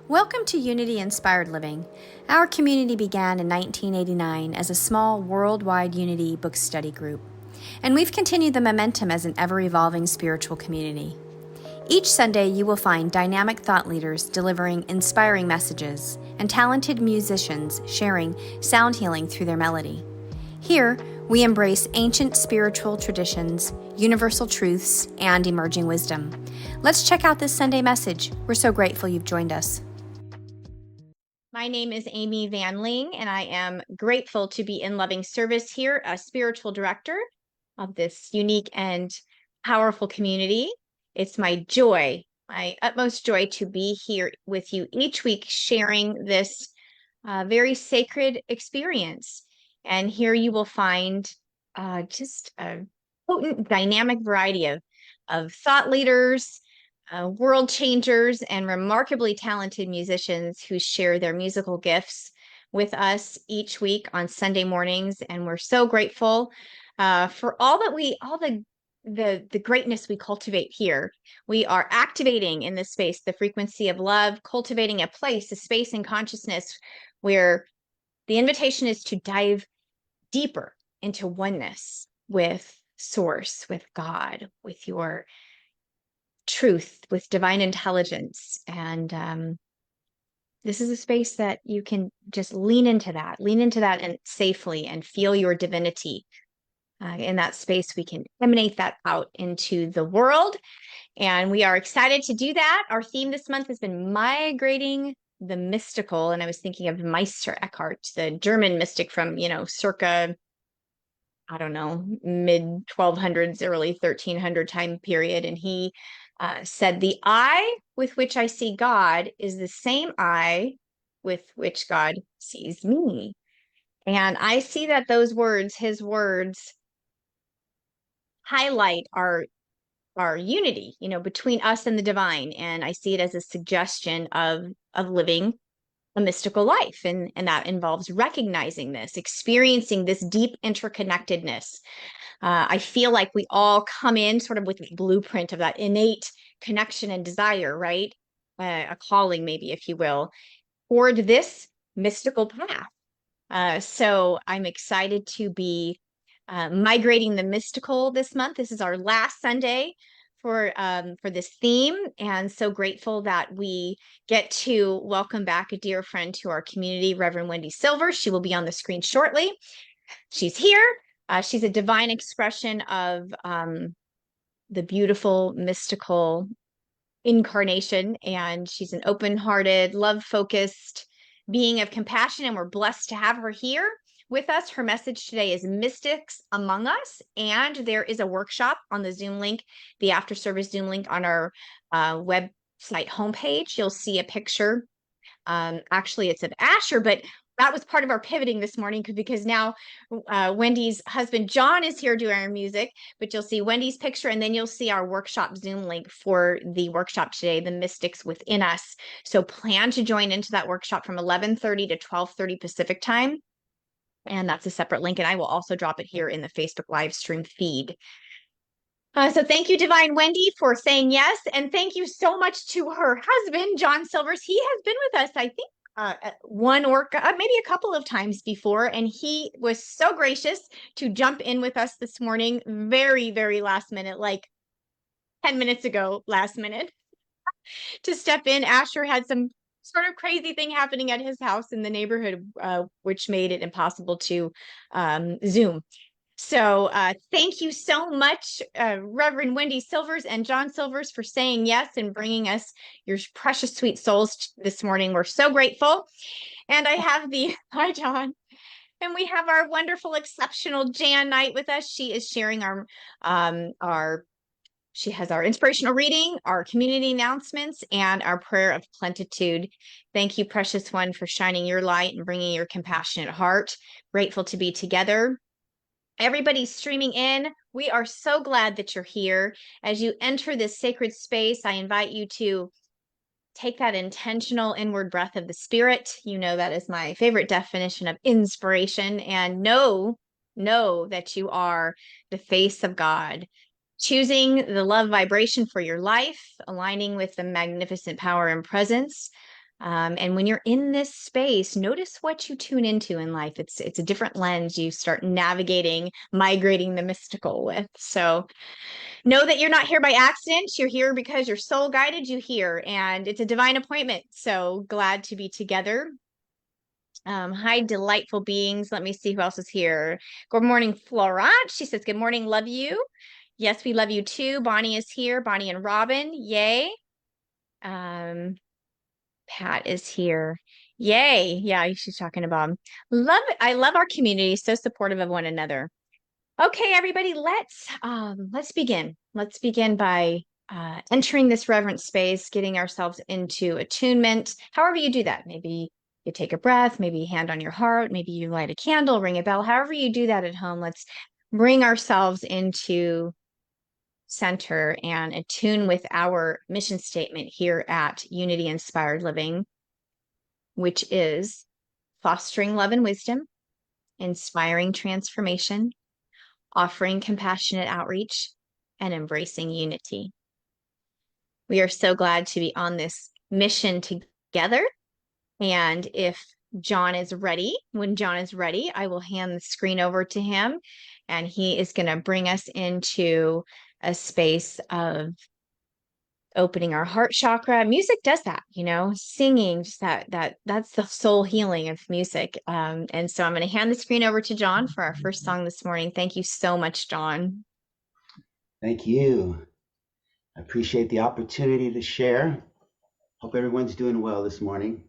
Welcome to Unity Inspired Living. Our community began in 1989 as a small worldwide Unity book study group, and we've continued the momentum as an ever-evolving spiritual community. Each Sunday, you will find dynamic thought leaders delivering inspiring messages and talented musicians sharing sound healing through their melody. Here, we embrace ancient spiritual traditions, universal truths, and emerging wisdom. Let's check out this Sunday message. We're so grateful you've joined us. My name is Amy Van Ling, and I am grateful to be in loving service here, a spiritual director of this unique and powerful community. It's my joy, my utmost joy, to be here with you each week, sharing this very sacred experience. And here you will find just a potent, dynamic variety of thought leaders, world changers, and remarkably talented musicians who share their musical gifts with us each week on Sunday mornings. And we're so grateful for all the greatness we cultivate here. We are activating in this space the frequency of love, cultivating a place, a space in consciousness where the invitation is to dive deeper into oneness with Source, with God, with your truth, with divine intelligence. And this is a space that you can just lean into that and safely and feel your divinity. In that space, we can emanate that out into the world. And we are excited to do that. Our theme this month has been migrating the mystical. And I was thinking of Meister Eckhart, the German mystic from, circa, I don't know, mid 1200s, early 1300 time period. And he said, the eye with which I see God is the same eye with which God sees me. And I see that those words, his words, highlight our unity, between us and the divine. And I see it as a suggestion of living a mystical life. And that involves recognizing this, experiencing this deep interconnectedness. I feel like we all come in sort of with a blueprint of that innate connection and desire, right? A calling, maybe, if you will, toward this mystical path. So I'm excited to be migrating the mystical this month. This is our last Sunday for this theme, and so grateful that we get to welcome back a dear friend to our community, Reverend Wendy Silver. She will be on the screen shortly. She's here. She's a divine expression of the beautiful, mystical incarnation, and she's an open-hearted, love-focused being of compassion, and we're blessed to have her here with us. Her message today is Mystics Among Us, and there is a workshop on the Zoom link, the after-service Zoom link on our website homepage. You'll see a picture. Actually, it's of Asher, but that was part of our pivoting this morning because now Wendy's husband, John, is here doing our music, but you'll see Wendy's picture, and then you'll see our workshop Zoom link for the workshop today, The Mystics Within Us. So plan to join into that workshop from 11:30 to 12:30 Pacific time. And that's a separate link. And I will also drop it here in the Facebook live stream feed. So thank you, Divine Wendy, for saying yes. And thank you so much to her husband, John Silvers. He has been with us, I think, one or maybe a couple of times before. And he was so gracious to jump in with us this morning, very, very last minute, like 10 minutes ago, last minute, to step in. Asher had some sort of crazy thing happening at his house in the neighborhood, which made it impossible to Zoom. So thank you so much, Reverend Wendy Silvers and John Silvers, for saying yes and bringing us your precious, sweet souls this morning. We're so grateful. And I have hi, John. And we have our wonderful, exceptional Jan Knight with us. She is sharing she has our inspirational reading, our community announcements, and our prayer of plenitude. Thank you, precious one, for shining your light and bringing your compassionate heart. Grateful to be together. Everybody's streaming in. We are so glad that you're here. As you enter this sacred space, I invite you to take that intentional inward breath of the spirit. You know that is my favorite definition of inspiration. And know that you are the face of God, choosing the love vibration for your life, aligning with the magnificent power and presence And when you're in this space, notice what you tune into in life. It's a different lens you start navigating, migrating the mystical with. So know that you're not here by accident. You're here because your soul guided you here, and it's a divine appointment. So glad to be together. Hi, delightful beings. Let me see who else is here. Good morning, Florent. She says, good morning, love you. Yes, we love you too. Bonnie is here. Bonnie and Robin. Yay. Pat is here. Yay. Yeah, she's talking about love it. I love our community. So supportive of one another. Okay, everybody, let's begin. Let's begin by entering this reverent space, getting ourselves into attunement. However you do that, maybe you take a breath, maybe hand on your heart, maybe you light a candle, ring a bell. However you do that at home, let's bring ourselves into center and attune with our mission statement here at Unity Inspired Living, which is fostering love and wisdom, inspiring transformation, offering compassionate outreach, and embracing unity. We are so glad to be on this mission together. And if John is ready, when John is ready, I will hand the screen over to him, and he is going to bring us into a space of opening our heart chakra. Music does that, singing, just that's the soul healing of music. And so I'm going to hand the screen over to John for our first song this morning. Thank you so much, John. Thank you. I appreciate the opportunity to share. Hope everyone's doing well this morning.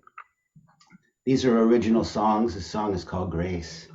These are original songs. The song is called Grace.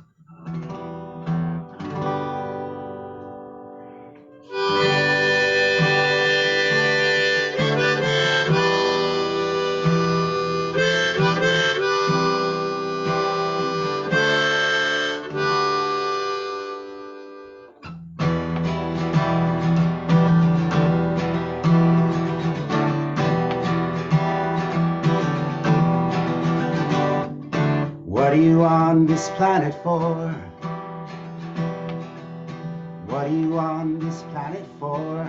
What are you on this planet for? What are you on this planet for?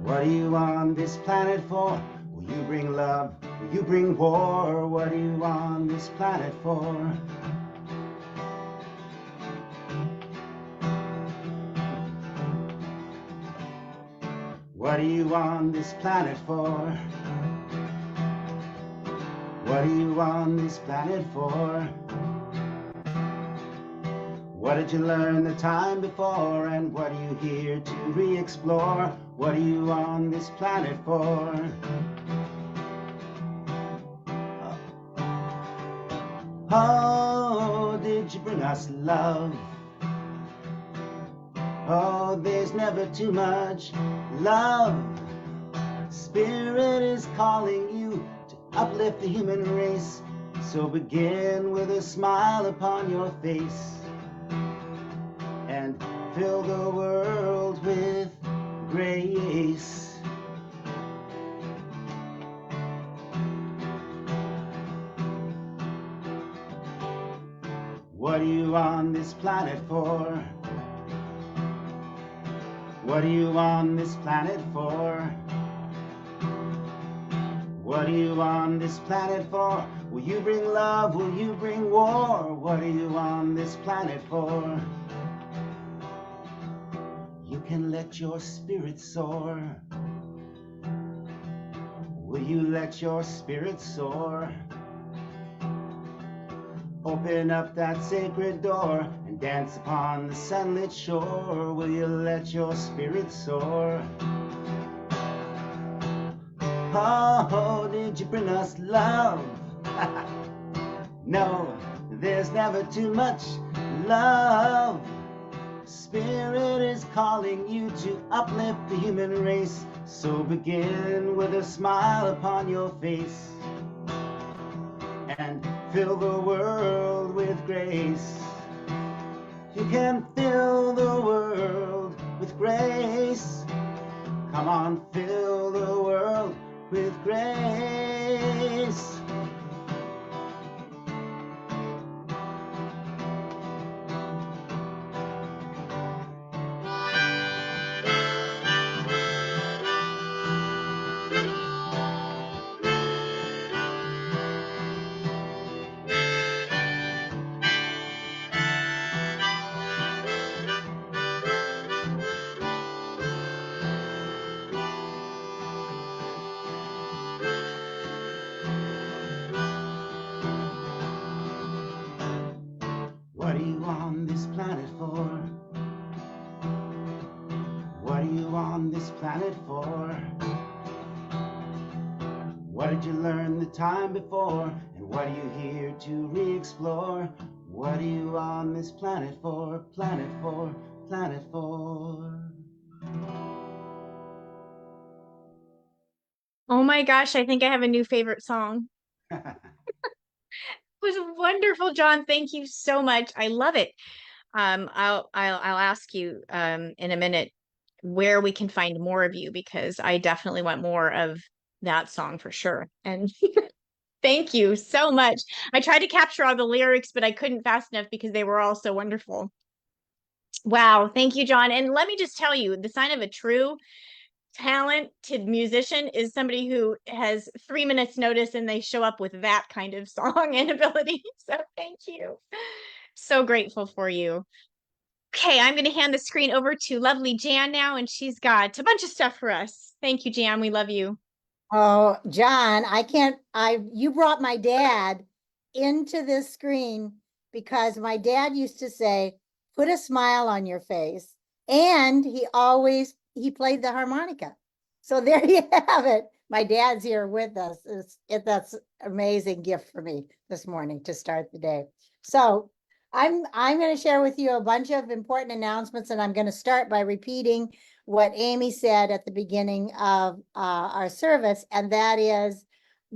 What are you on this planet for? Will you bring love? Will you bring war? What are you on this planet for? What are you on this planet for? What are you on this planet for? What did you learn the time before? And what are you here to re-explore? What are you on this planet for? Oh, did you bring us love? Oh, there's never too much love. Spirit is calling you to uplift the human race. So begin with a smile upon your face and fill the world with grace. What are you on this planet for? What are you on this planet for? What are you on this planet for? Will you bring love? Will you bring war? What are you on this planet for? You can let your spirit soar. Will you let your spirit soar? Open up that sacred door and dance upon the sunlit shore. Will you let your spirit soar? Oh, did you bring us love? No, there's never too much love. Spirit is calling you to uplift the human race. So begin with a smile upon your face and fill the world with grace. You can fill the world with grace. Come on, fill the world with grace. for? What are you on this planet for? What did you learn the time before? And what are you here to re-explore? What are you on this planet for? Planet for, planet for. Oh my gosh, I think I have a new favorite song. It was wonderful, John. Thank you so much. I love it. I'll ask you in a minute where we can find more of you, because I definitely want more of that song for sure. And thank you so much. I tried to capture all the lyrics, but I couldn't fast enough because they were all so wonderful. Wow, thank you, John. And let me just tell you, the sign of a true talented musician is somebody who has 3 minutes notice and they show up with that kind of song and ability. So thank you. So grateful for you. Okay, I'm going to hand the screen over to lovely Jan now, and she's got a bunch of stuff for us. Thank you, Jan. We love you. Oh, John, you brought my dad into this screen because my dad used to say, put a smile on your face. And he played the harmonica. So there you have it. My dad's here with us. That's amazing gift for me this morning to start the day. So I'm going to share with you a bunch of important announcements, and I'm going to start by repeating what Amy said at the beginning of our service, and that is,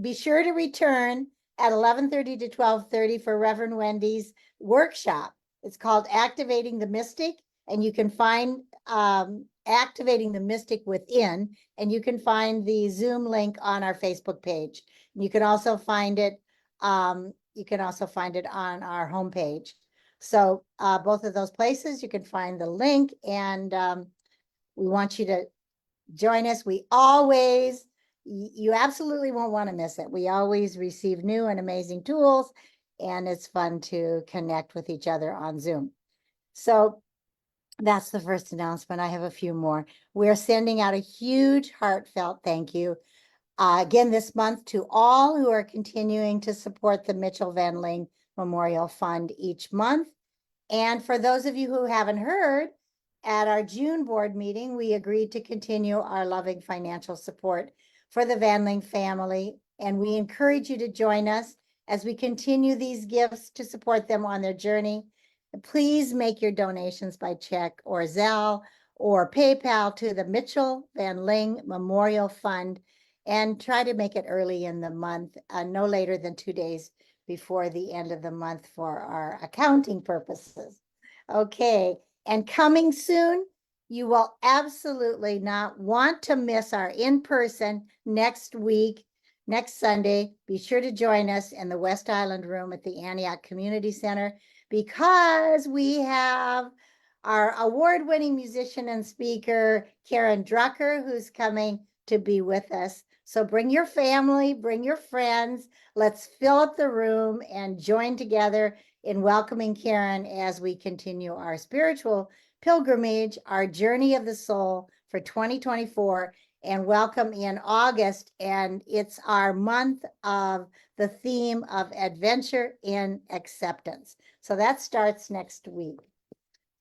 be sure to return at 11:30 to 12:30 for Reverend Wendy's workshop. It's called Activating the Mystic, and you can find Activating the Mystic Within, and you can find the Zoom link on our Facebook page. You can also find it. You can also find it on our homepage. So both of those places, you can find the link, and we want you to join us. You absolutely won't want to miss it. We always receive new and amazing tools, and it's fun to connect with each other on Zoom. So that's the first announcement. I have a few more. We're sending out a huge heartfelt thank you again this month to all who are continuing to support the Mitchell Van Ling Memorial Fund each month. And for those of you who haven't heard, at our June board meeting, we agreed to continue our loving financial support for the Van Ling family. And we encourage you to join us as we continue these gifts to support them on their journey. Please make your donations by check or Zelle or PayPal to the Mitchell Van Ling Memorial Fund, and try to make it early in the month, no later than 2 days before the end of the month for our accounting purposes. Okay, and coming soon, you will absolutely not want to miss our in-person next week, next Sunday. Be sure to join us in the West Island room at the Antioch Community Center, because we have our award-winning musician and speaker, Karen Drucker, who's coming to be with us. So bring your family, bring your friends. Let's fill up the room and join together in welcoming Karen as we continue our spiritual pilgrimage, our journey of the soul for 2024, and welcome in August. And it's our month of the theme of adventure in acceptance. So that starts next week.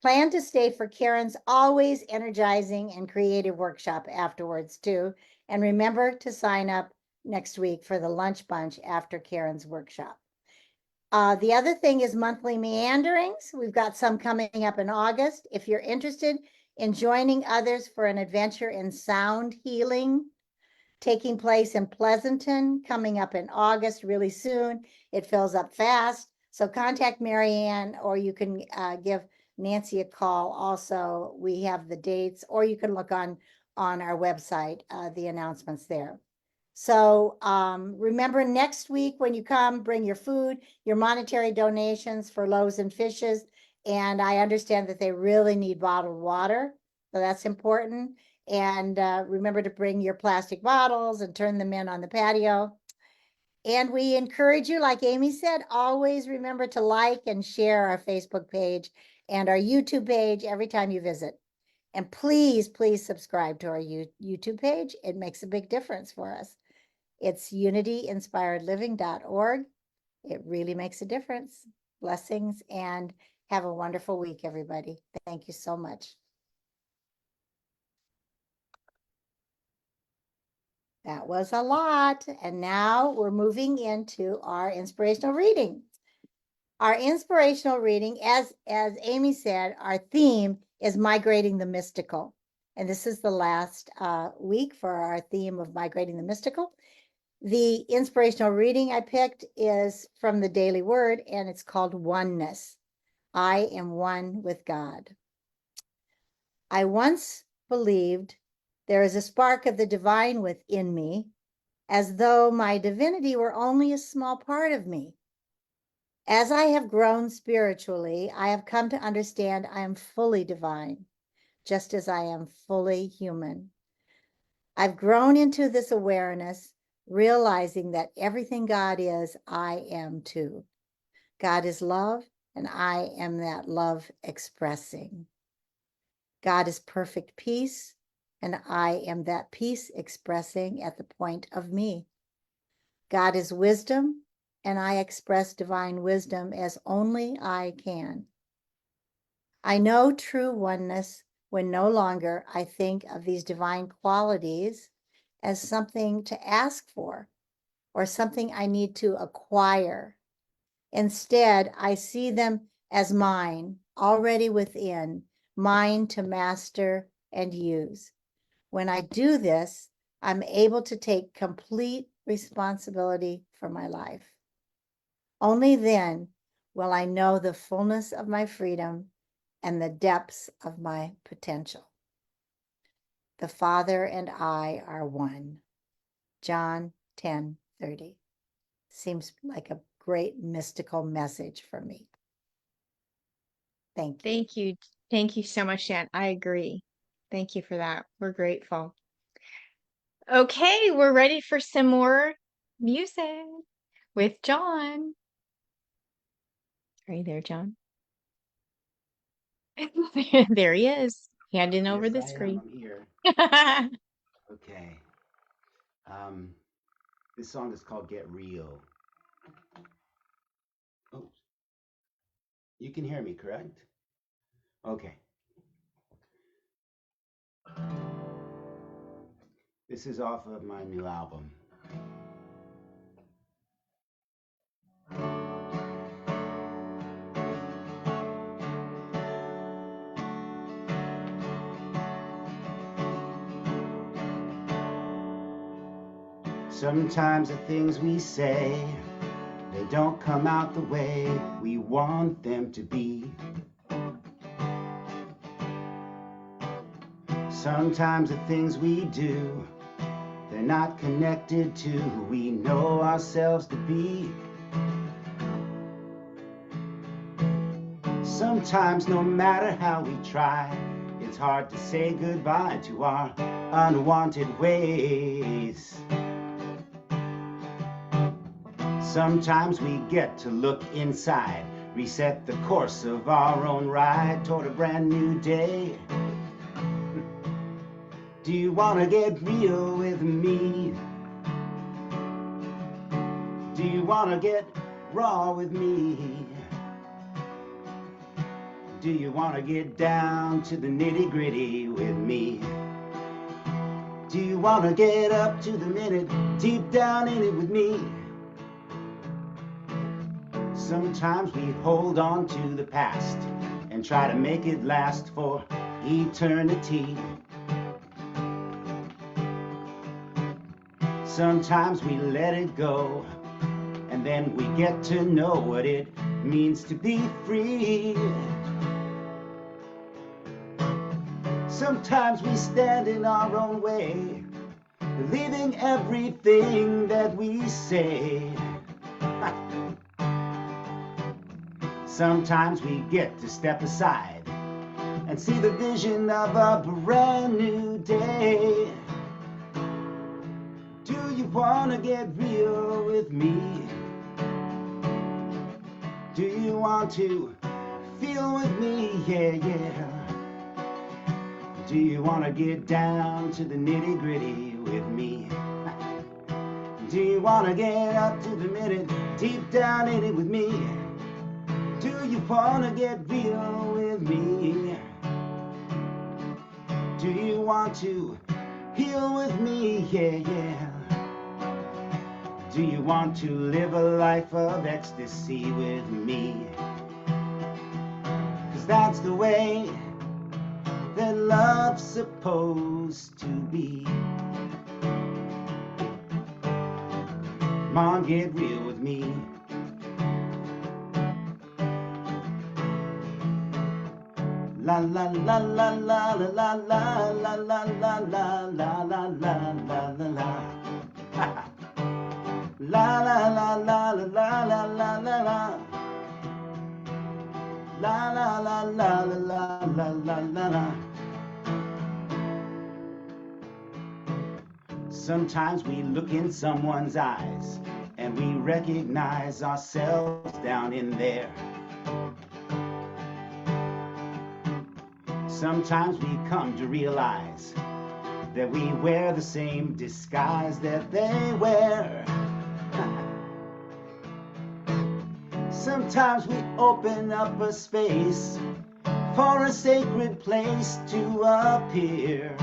Plan to stay for Karen's always energizing and creative workshop afterwards too. And remember to sign up next week for the lunch bunch after Karen's workshop. The other thing is monthly meanderings. We've got some coming up in August. If you're interested in joining others for an adventure in sound healing, taking place in Pleasanton, coming up in August, really soon. It fills up fast. So contact Marianne, or you can give Nancy a call. Also, we have the dates, or you can look on our website, the announcements there. So remember, next week when you come, bring your food, your monetary donations for loaves and fishes. And I understand that they really need bottled water, so that's important. And remember to bring your plastic bottles and turn them in on the patio. And we encourage you, like Amy said, always remember to like and share our Facebook page and our YouTube page every time you visit. And please, please subscribe to our YouTube page. It makes a big difference for us. It's unityinspiredliving.org. It really makes a difference. Blessings and Have a wonderful week, everybody. Thank you so much. That was a lot. And now we're moving into our inspirational reading. Our inspirational reading, as Amy said, our theme is migrating the mystical. And this is the last week for our theme of migrating the mystical. The inspirational reading I picked is from the Daily Word, and it's called Oneness. I am one with God. I once believed there is a spark of the divine within me, as though my divinity were only a small part of me. As I have grown spiritually, I have come to understand I am fully divine, just as I am fully human. I've grown into this awareness, realizing that everything God is, I am too. God is love, and I am that love expressing. God is perfect peace, and I am that peace expressing at the point of me. God is wisdom, and I express divine wisdom as only I can. I know true oneness when no longer I think of these divine qualities as something to ask for or something I need to acquire. Instead, I see them as mine, already within, mine to master and use. When I do this, I'm able to take complete responsibility for my life. Only then will I know the fullness of my freedom and the depths of my potential. The Father and I are one. John 10:30. Seems like a great mystical message for me. Thank you. Thank you. Thank you so much, Jan. I agree. Thank you for that. We're grateful. Okay, we're ready for some more music with John. Are you there, John? There he is, handing over the Yes, I am. screen. I'm here. Okay. This song is called Get Real. Oh, you can hear me, correct? Okay. This is off of my new album. Sometimes the things we say, they don't come out the way we want them to be. Sometimes the things we do, they're not connected to who we know ourselves to be. Sometimes no matter how we try, it's hard to say goodbye to our unwanted ways. Sometimes we get to look inside, reset the course of our own ride toward a brand new day. Do you want to get real with me? Do you want to get raw with me? Do you want to get down to the nitty-gritty with me? Do you want to get up to the minute, deep down in it with me? Sometimes we hold on to the past and try to make it last for eternity. Sometimes we let it go, and then we get to know what it means to be free. Sometimes we stand in our own way, believing everything that we say. Sometimes we get to step aside and see the vision of a brand new day. Do you want to get real with me? Do you want to feel with me? Yeah, yeah. Do you want to get down to the nitty-gritty with me? Do you want to get up to the minute, deep down in it with me? Do you wanna get real with me? Do you want to heal with me? Yeah, yeah. Do you want to live a life of ecstasy with me? 'Cause that's the way that love's supposed to be. Come on, get real with me. La la la la la la la la la la la la la la la la la. La la la la la la la la la la. La la la la la la la la la. Sometimes we look in someone's eyes and we recognize ourselves down in there. Sometimes we come to realize that we wear the same disguise that they wear. Sometimes we open up a space for a sacred place to appear,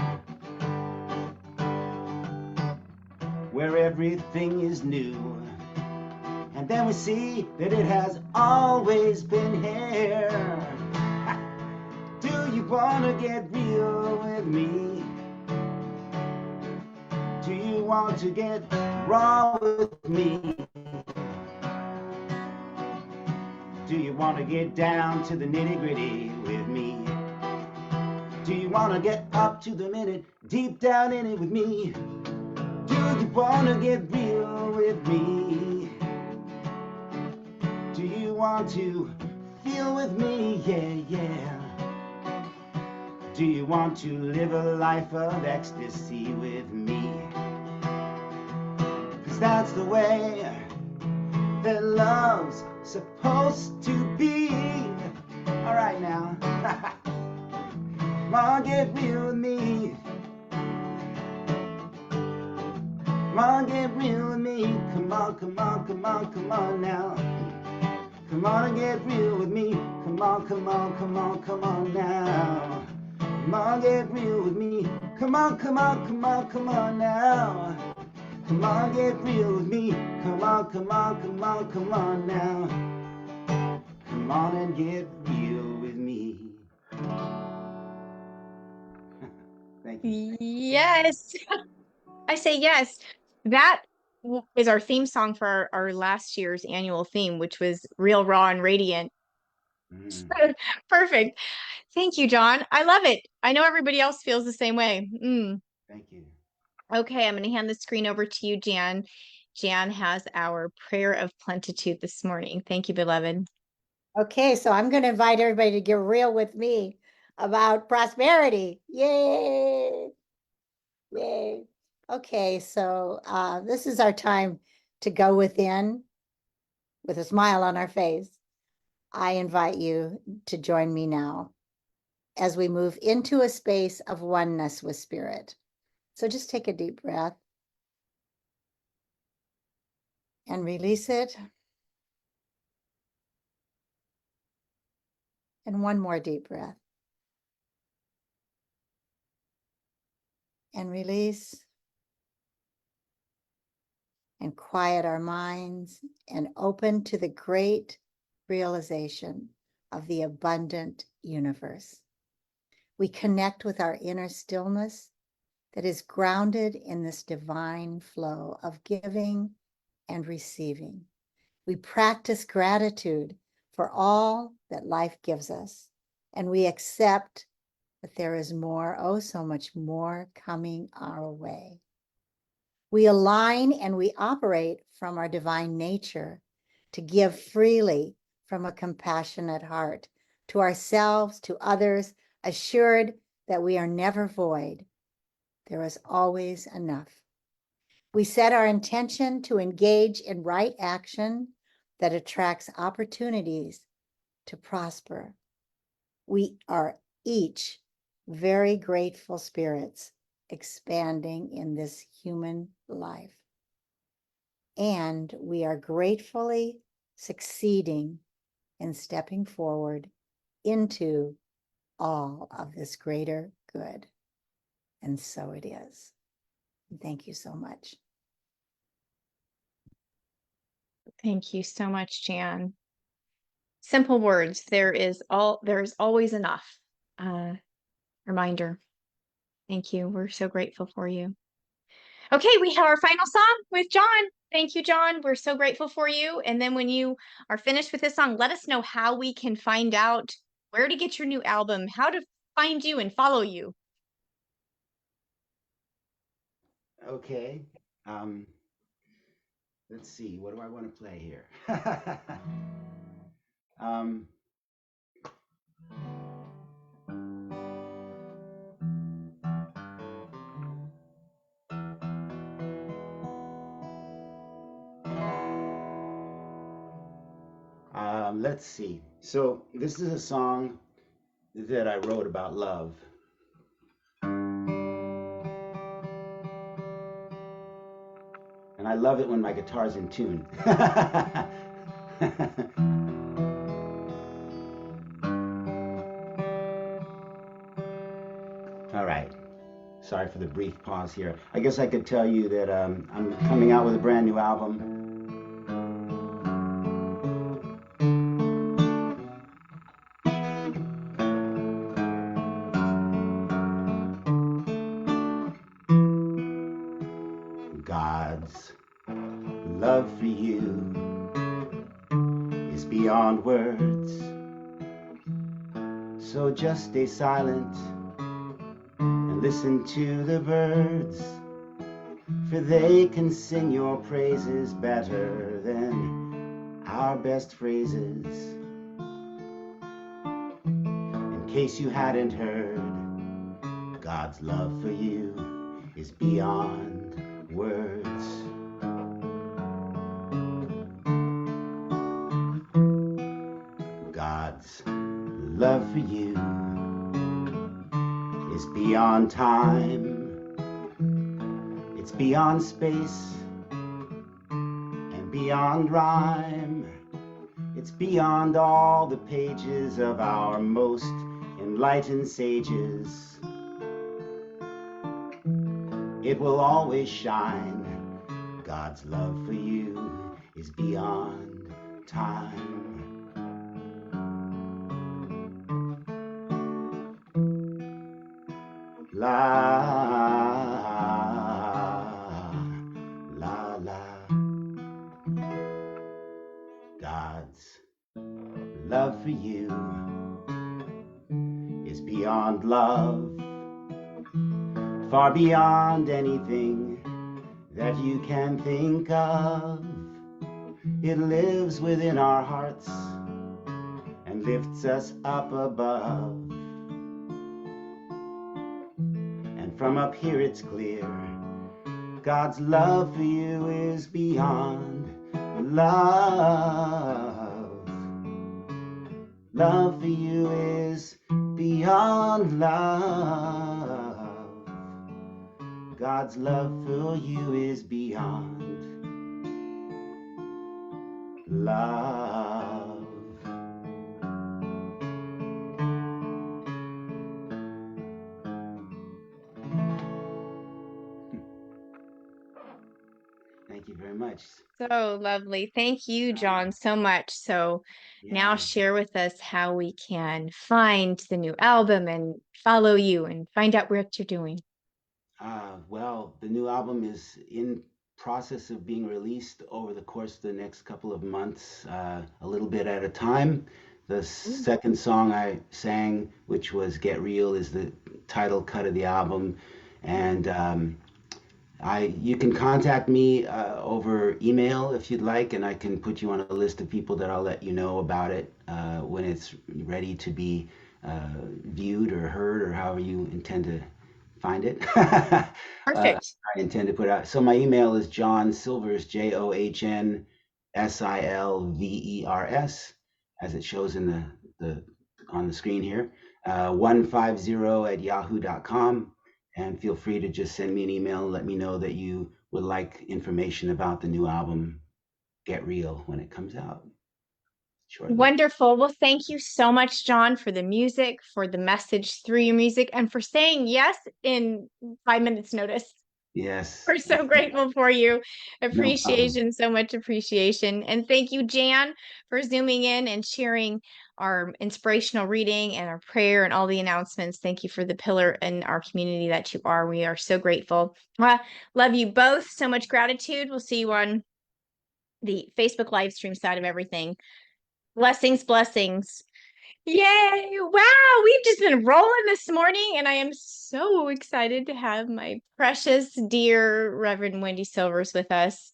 where everything is new, and then we see that it has always been here. Do you wanna get real with me? Do you want to get raw with me? Do you want to get down to the nitty-gritty with me? Do you want to get up to the minute, deep down in it with me? Do you want to get real with me? Do you want to feel with me? Yeah, yeah. Do you want to live a life of ecstasy with me? 'Cause that's the way that love's supposed to be. All right now. Come on, get real with me. Come on, get real with me. Come on, come on, come on, come on now. Come on and get real with me. Come on, come on, come on, come on now. Come on, get real with me. Come on, come on, come on, come on now. Come on, get real with me. Come on, come on, come on, come on now. Come on and get real with me. Thank you. Yes. I say yes. That is our theme song for our last year's annual theme, which was Real, Raw, and Radiant. Perfect. Thank you, John. I love it. I know everybody else feels the same way. Thank you. Okay, I'm going to hand the screen over to you, Jan. Jan has our prayer of plenitude this morning. Thank you, beloved. Okay, so I'm going to invite everybody to get real with me about prosperity. Yay! Yay. Okay, so this is our time to go within with a smile on our face. I invite you to join me now as we move into a space of oneness with spirit. So just take a deep breath and release it. And one more deep breath. And release. And quiet our minds and open to the great realization of the abundant universe. We connect with our inner stillness that is grounded in this divine flow of giving and receiving. We practice gratitude for all that life gives us, and we accept that there is more, oh, so much more coming our way. We align and we operate from our divine nature to give freely from a compassionate heart to ourselves, to others, assured that we are never void. There is always enough. We set our intention to engage in right action that attracts opportunities to prosper. We are each very grateful spirits expanding in this human life. And we are gratefully succeeding and stepping forward into all of this greater good. And so it is. Thank you so much. Thank you so much, Jan. Simple words. There is always enough. Reminder. Thank you. We're so grateful for you. Okay, we have our final song with John. Thank you, John. We're so grateful for you. And then when you are finished with this song, let us know how we can find out where to get your new album, how to find you and follow you. Okay. Let's see. What do I want to play here? um, let's see. So this is a song that I wrote about love. And I love it when my guitar's in tune. All right. Sorry for the brief pause here. I guess I could tell you that I'm coming out with a brand new album. God's love for you is beyond words. So just stay silent and listen to the birds, for they can sing your praises better than our best phrases. In case you hadn't heard, God's love for you is beyond words. God's love for you is beyond time, it's beyond space and beyond rhyme. It's beyond all the pages of our most enlightened sages. It will always shine. God's love for you is beyond time. La, la, la. God's love for you is beyond love, far beyond anything that you can think of. It lives within our hearts and lifts us up above. And from up here it's clear, God's love for you is beyond love. Love for you is beyond love. God's love for you is beyond love. Thank you very much. So lovely. Thank you, John, so much. So now share with us how we can find the new album and follow you and find out what you're doing. Well, the new album is in process of being released over the course of the next couple of months, a little bit at a time. The second song I sang, which was Get Real, is the title cut of the album. And you can contact me over email if you'd like, and I can put you on a list of people that I'll let you know about it when it's ready to be viewed or heard, or however you intend to find it. Perfect. I intend to put out. So my email is John Silvers, JohnSilvers, as it shows in the on the screen here, 150@yahoo.com. And feel free to just send me an email and let me know that you would like information about the new album, Get Real, when it comes out. shortly. Wonderful. Well, thank you so much, John, for the music, for the message through your music, and for saying yes in 5 minutes notice. Yes. We're so grateful for you. No problem. Appreciation, so much appreciation. And thank you, Jan, for zooming in and sharing our inspirational reading and our prayer and all the announcements. Thank you for the pillar in our community that you are. We are so grateful. Love you both. So much gratitude. We'll see you on the Facebook live stream side of everything. Blessings, blessings. Yay! Wow, we've just been rolling this morning, and I am so excited to have my precious, dear Reverend Wendy Silvers with us.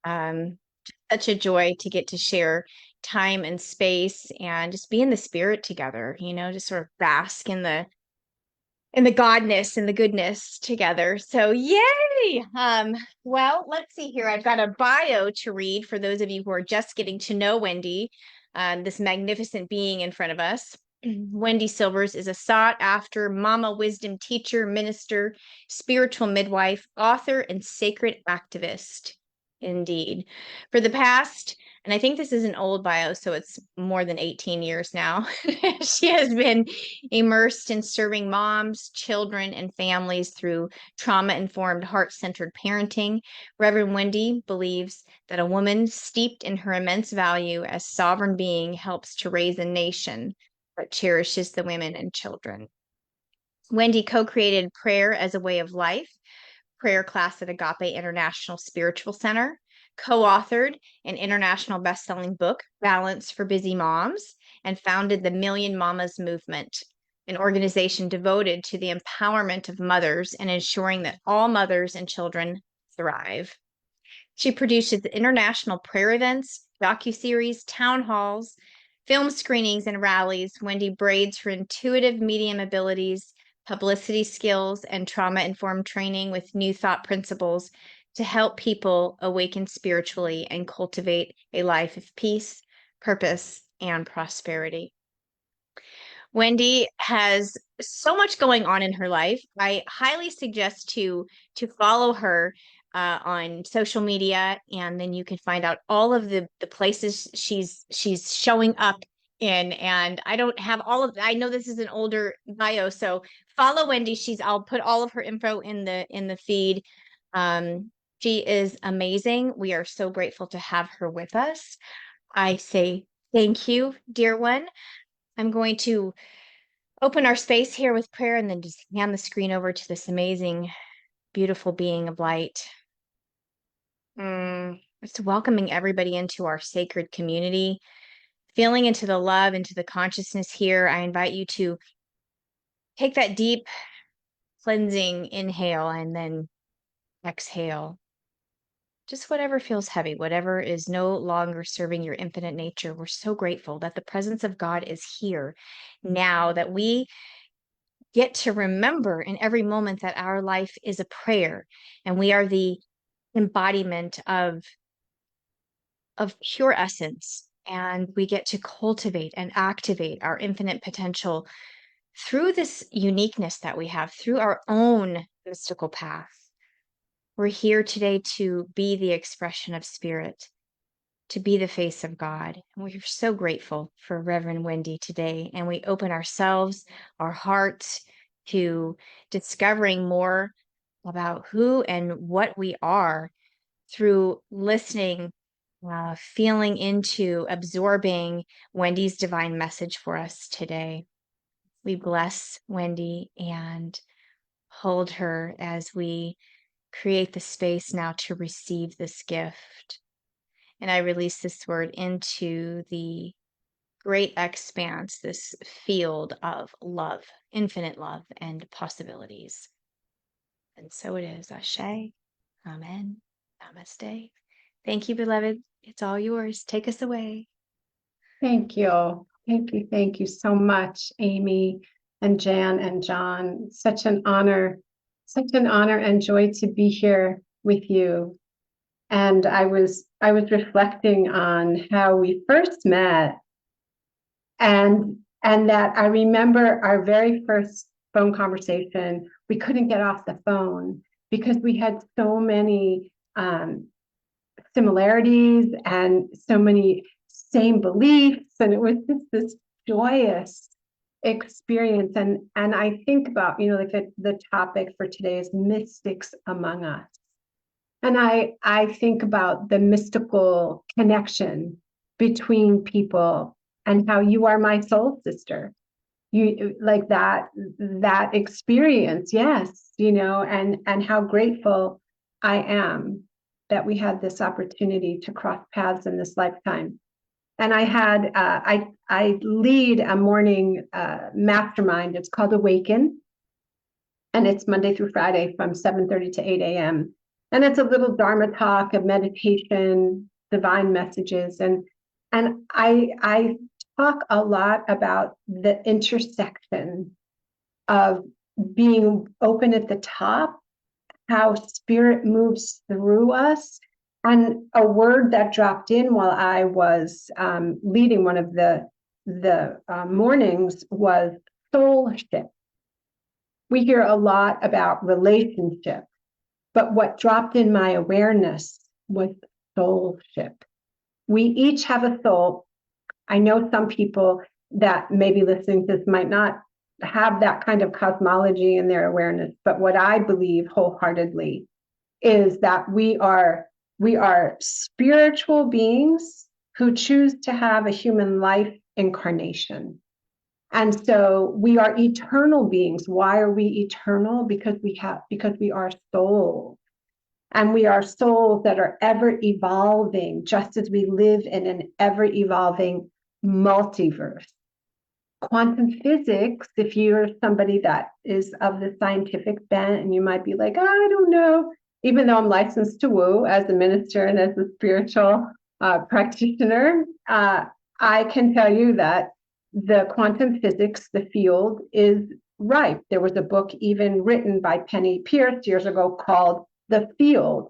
Such a joy to get to share time and space and just be in the spirit together, just sort of bask in the godness and the goodness together. So yay! Well, let's see here. I've got a bio to read for those of you who are just getting to know Wendy, this magnificent being in front of us. Wendy Silvers is a sought-after mama wisdom teacher, minister, spiritual midwife, author, and sacred activist. Indeed. For the past, and I think this is an old bio, so it's more than 18 years now, she has been immersed in serving moms, children, and families through trauma-informed, heart-centered parenting. Reverend Wendy believes that a woman steeped in her immense value as sovereign being helps to raise a nation that cherishes the women and children. Wendy co-created Prayer as a Way of Life, prayer class at Agape International Spiritual Center, co-authored an international best-selling book, Balance for Busy Moms, and founded the Million Mamas Movement, an organization devoted to the empowerment of mothers and ensuring that all mothers and children thrive. She produces international prayer events, docuseries, town halls, film screenings, and rallies. Wendy braids her intuitive medium abilities, publicity skills, and trauma-informed training with new thought principles to help people awaken spiritually and cultivate a life of peace, purpose, and prosperity. Wendy has so much going on in her life. I highly suggest to follow her on social media, and then you can find out all of the places she's showing up in. And I don't have all of I know this is an older bio, so follow Wendy. I'll put all of her info in the feed. She is amazing. We are so grateful to have her with us. I say thank you, dear one. I'm going to open our space here with prayer and then just hand the screen over to this amazing, beautiful being of light. It's welcoming everybody into our sacred community, feeling into the love, into the consciousness here. I invite you to take that deep cleansing inhale and then exhale. Just whatever feels heavy, whatever is no longer serving your infinite nature. We're so grateful that the presence of God is here now, that we get to remember in every moment that our life is a prayer and we are the embodiment of pure essence, and we get to cultivate and activate our infinite potential through this uniqueness that we have through our own mystical path. We're here today to be the expression of spirit, to be the face of God. And we're so grateful for Reverend Wendy today. And we open ourselves, our hearts, to discovering more about who and what we are through listening, feeling into, absorbing Wendy's divine message for us today. We bless Wendy and hold her as we create the space now to receive this gift. And I release this word into the great expanse, this field of love, infinite love and possibilities. And so it is. Ashe. Amen. Namaste. Thank you, beloved. It's all yours. Take us away. Thank you. Thank you so much, Amy and Jan and John. Such an honor and joy to be here with you. And I was reflecting on how we first met, and that I remember our very first phone conversation. We couldn't get off the phone because we had so many similarities and so many same beliefs, and it was just this joyous experience. And I think about, like the topic for today is mystics among us. And I think about the mystical connection between people and how you are my soul sister. You like that experience, yes, and how grateful I am that we had this opportunity to cross paths in this lifetime. And I lead a morning mastermind. It's called Awaken, and it's Monday through Friday from 7:30 to 8 a.m. And it's a little Dharma talk, a meditation, divine messages, and I talk a lot about the intersection of being open at the top, how spirit moves through us. And a word that dropped in while I was leading one of the mornings was soulship. We hear a lot about relationship, but what dropped in my awareness was soulship. We each have a soul. I know some people that may be listening to this might not have that kind of cosmology in their awareness, but what I believe wholeheartedly is that we are spiritual beings who choose to have a human life incarnation. And so we are eternal beings. Why are we eternal? Because we are souls. And we are souls that are ever evolving, just as we live in an ever evolving multiverse. Quantum physics, if you're somebody that is of the scientific bent, and you might be like, I don't know, even though I'm licensed to woo as a minister and as a spiritual practitioner, I can tell you that the quantum physics, the field is ripe. There was a book even written by Penny Pierce years ago called The Field.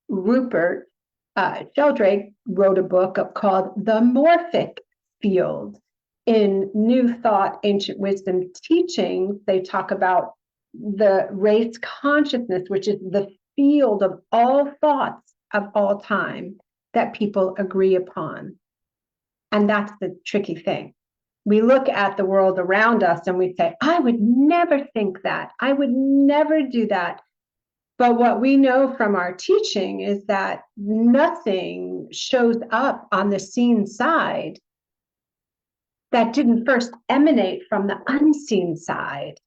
Rupert Sheldrake wrote a book called The Morphic Field. In New Thought, Ancient Wisdom teachings, they talk about the race consciousness, which is the field of all thoughts of all time that people agree upon. And that's the tricky thing. We look at the world around us and we say, I would never think that. I would never do that. But what we know from our teaching is that nothing shows up on the seen side that didn't first emanate from the unseen side.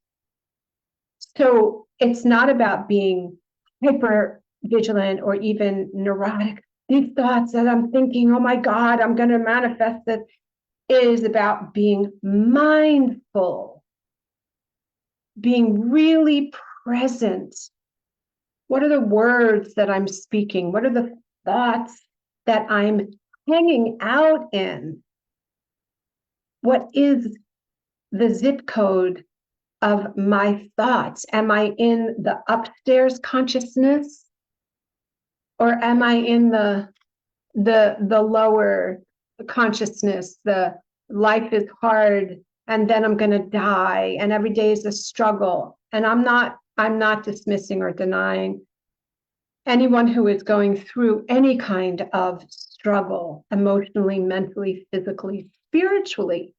So it's not about being hyper vigilant or even neurotic. These thoughts that I'm thinking, oh my God, I'm going to manifest it, is about being mindful, being really present. What are the words that I'm speaking? What are the thoughts that I'm hanging out in? What is the zip code of my thoughts? Am I in the upstairs consciousness, or am I in the lower consciousness? The life is hard, and then I'm going to die, and every day is a struggle. And I'm not dismissing or denying anyone who is going through any kind of struggle, emotionally, mentally, physically, spiritually,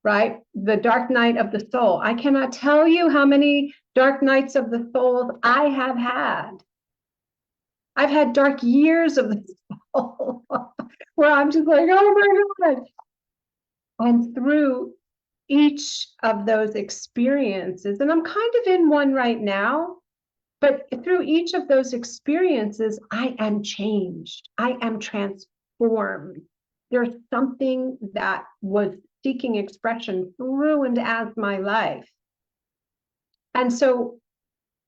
right? The dark night of the soul. I cannot tell you how many dark nights of the soul I have had. I've had dark years of the soul where I'm just like, oh my God. And through each of those experiences, and I'm kind of in one right now, but through each of those experiences, I am changed. I am transformed. There's something that was seeking expression through and as my life. And so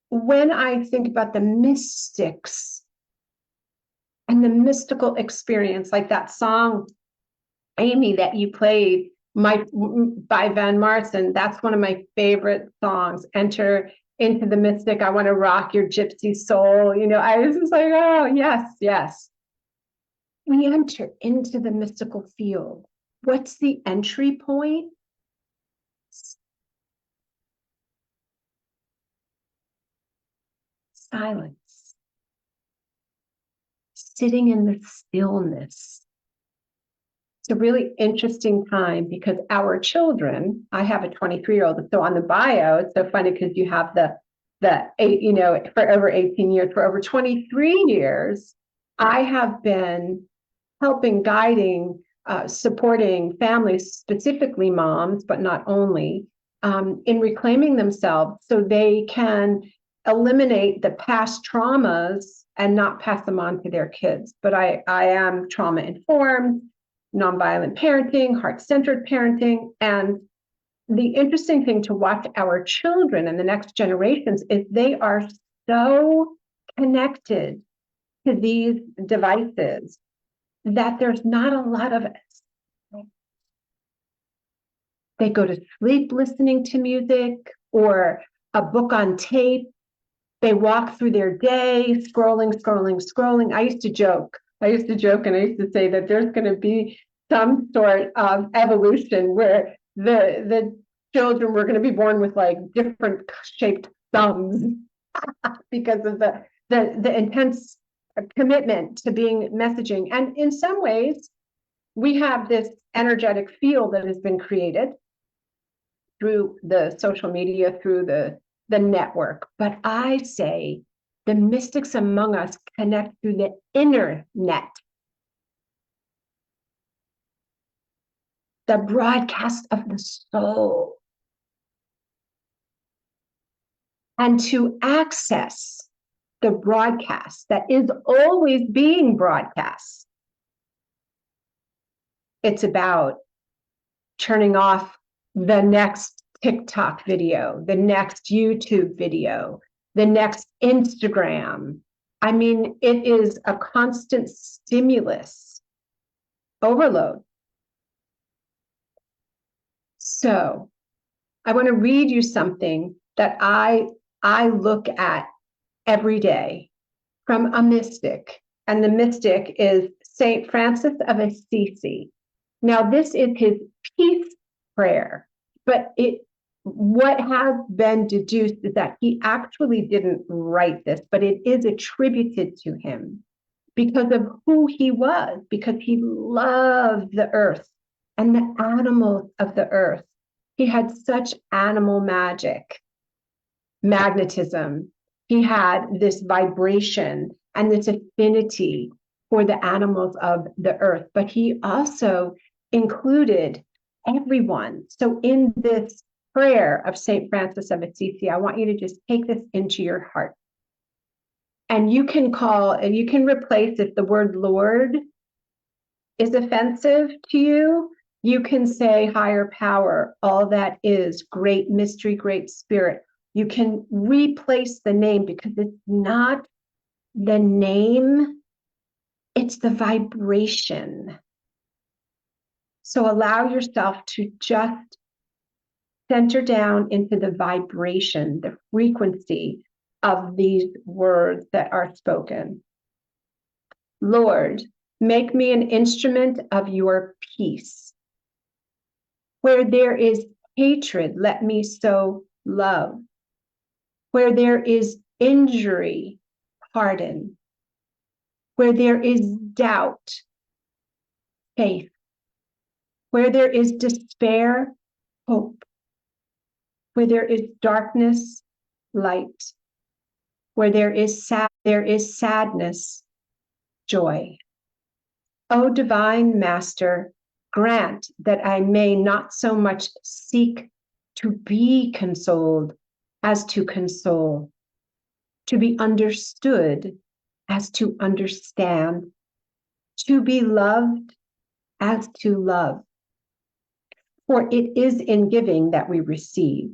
when I think about the mystics and the mystical experience, like that song, Amy, that you played, by Van Morrison, that's one of my favorite songs. Enter into the mystic. I want to rock your gypsy soul. I was just like, oh, yes, yes. We enter into the mystical field. What's the entry point? Silence. Sitting in the stillness a really interesting time because our children, I have a 23-year-old, so on the bio, it's so funny because you have the eight, for over 18 years, for over 23 years, I have been helping, guiding, supporting families, specifically moms, but not only, in reclaiming themselves so they can eliminate the past traumas and not pass them on to their kids. But I am trauma informed, nonviolent parenting, heart-centered parenting. And the interesting thing to watch our children and the next generations is they are so connected to these devices that there's not a lot of it. They go to sleep listening to music or a book on tape. They walk through their day scrolling. I used to joke and I used to say that there's going to be some sort of evolution where the children were going to be born with like different shaped thumbs because of the intense commitment to being messaging. And in some ways, we have this energetic field that has been created through the social media, through the network. But I say the mystics among us connect through the inner net, the broadcast of the soul. And to access the broadcast that is always being broadcast, it's about turning off the next TikTok video, the next YouTube video, the next Instagram. I mean, it is a constant stimulus overload. So I want to read you something that I look at every day from a mystic. And the mystic is Saint Francis of Assisi. Now, this is his peace prayer, but what has been deduced is that he actually didn't write this, but it is attributed to him because of who he was, because he loved the earth and the animals of the earth. He had such animal magnetism. He had this vibration and this affinity for the animals of the earth, but he also included everyone. So in this prayer of St. Francis of Assisi, I want you to just take this into your heart. And you can replace, if the word Lord is offensive to you, you can say higher power, all that is, great mystery, great spirit. You can replace the name because it's not the name, it's the vibration. So allow yourself to just center down into the vibration, the frequency of these words that are spoken. Lord, make me an instrument of your peace. Where there is hatred, let me sow love. Where there is injury, pardon. Where there is doubt, faith. Where there is despair, hope. Where there is darkness, light. Where there is sadness, joy. O divine Master, grant that I may not so much seek to be consoled as to console, to be understood as to understand, to be loved as to love. For it is in giving that we receive.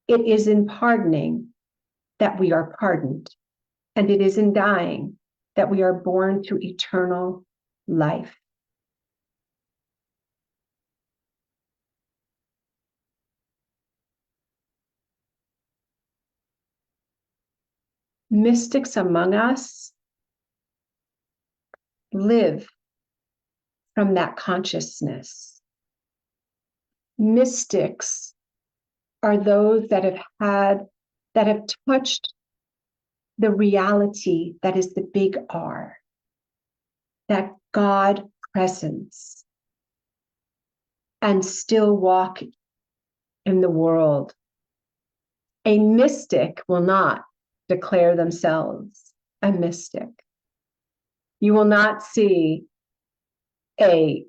It is in pardoning that we are pardoned. And it is in dying that we are born to eternal life. Mystics among us live from that consciousness. Mystics are those that have touched the reality that is the big R, that God presence, and still walk in the world. A mystic will not declare themselves a mystic. You will not see a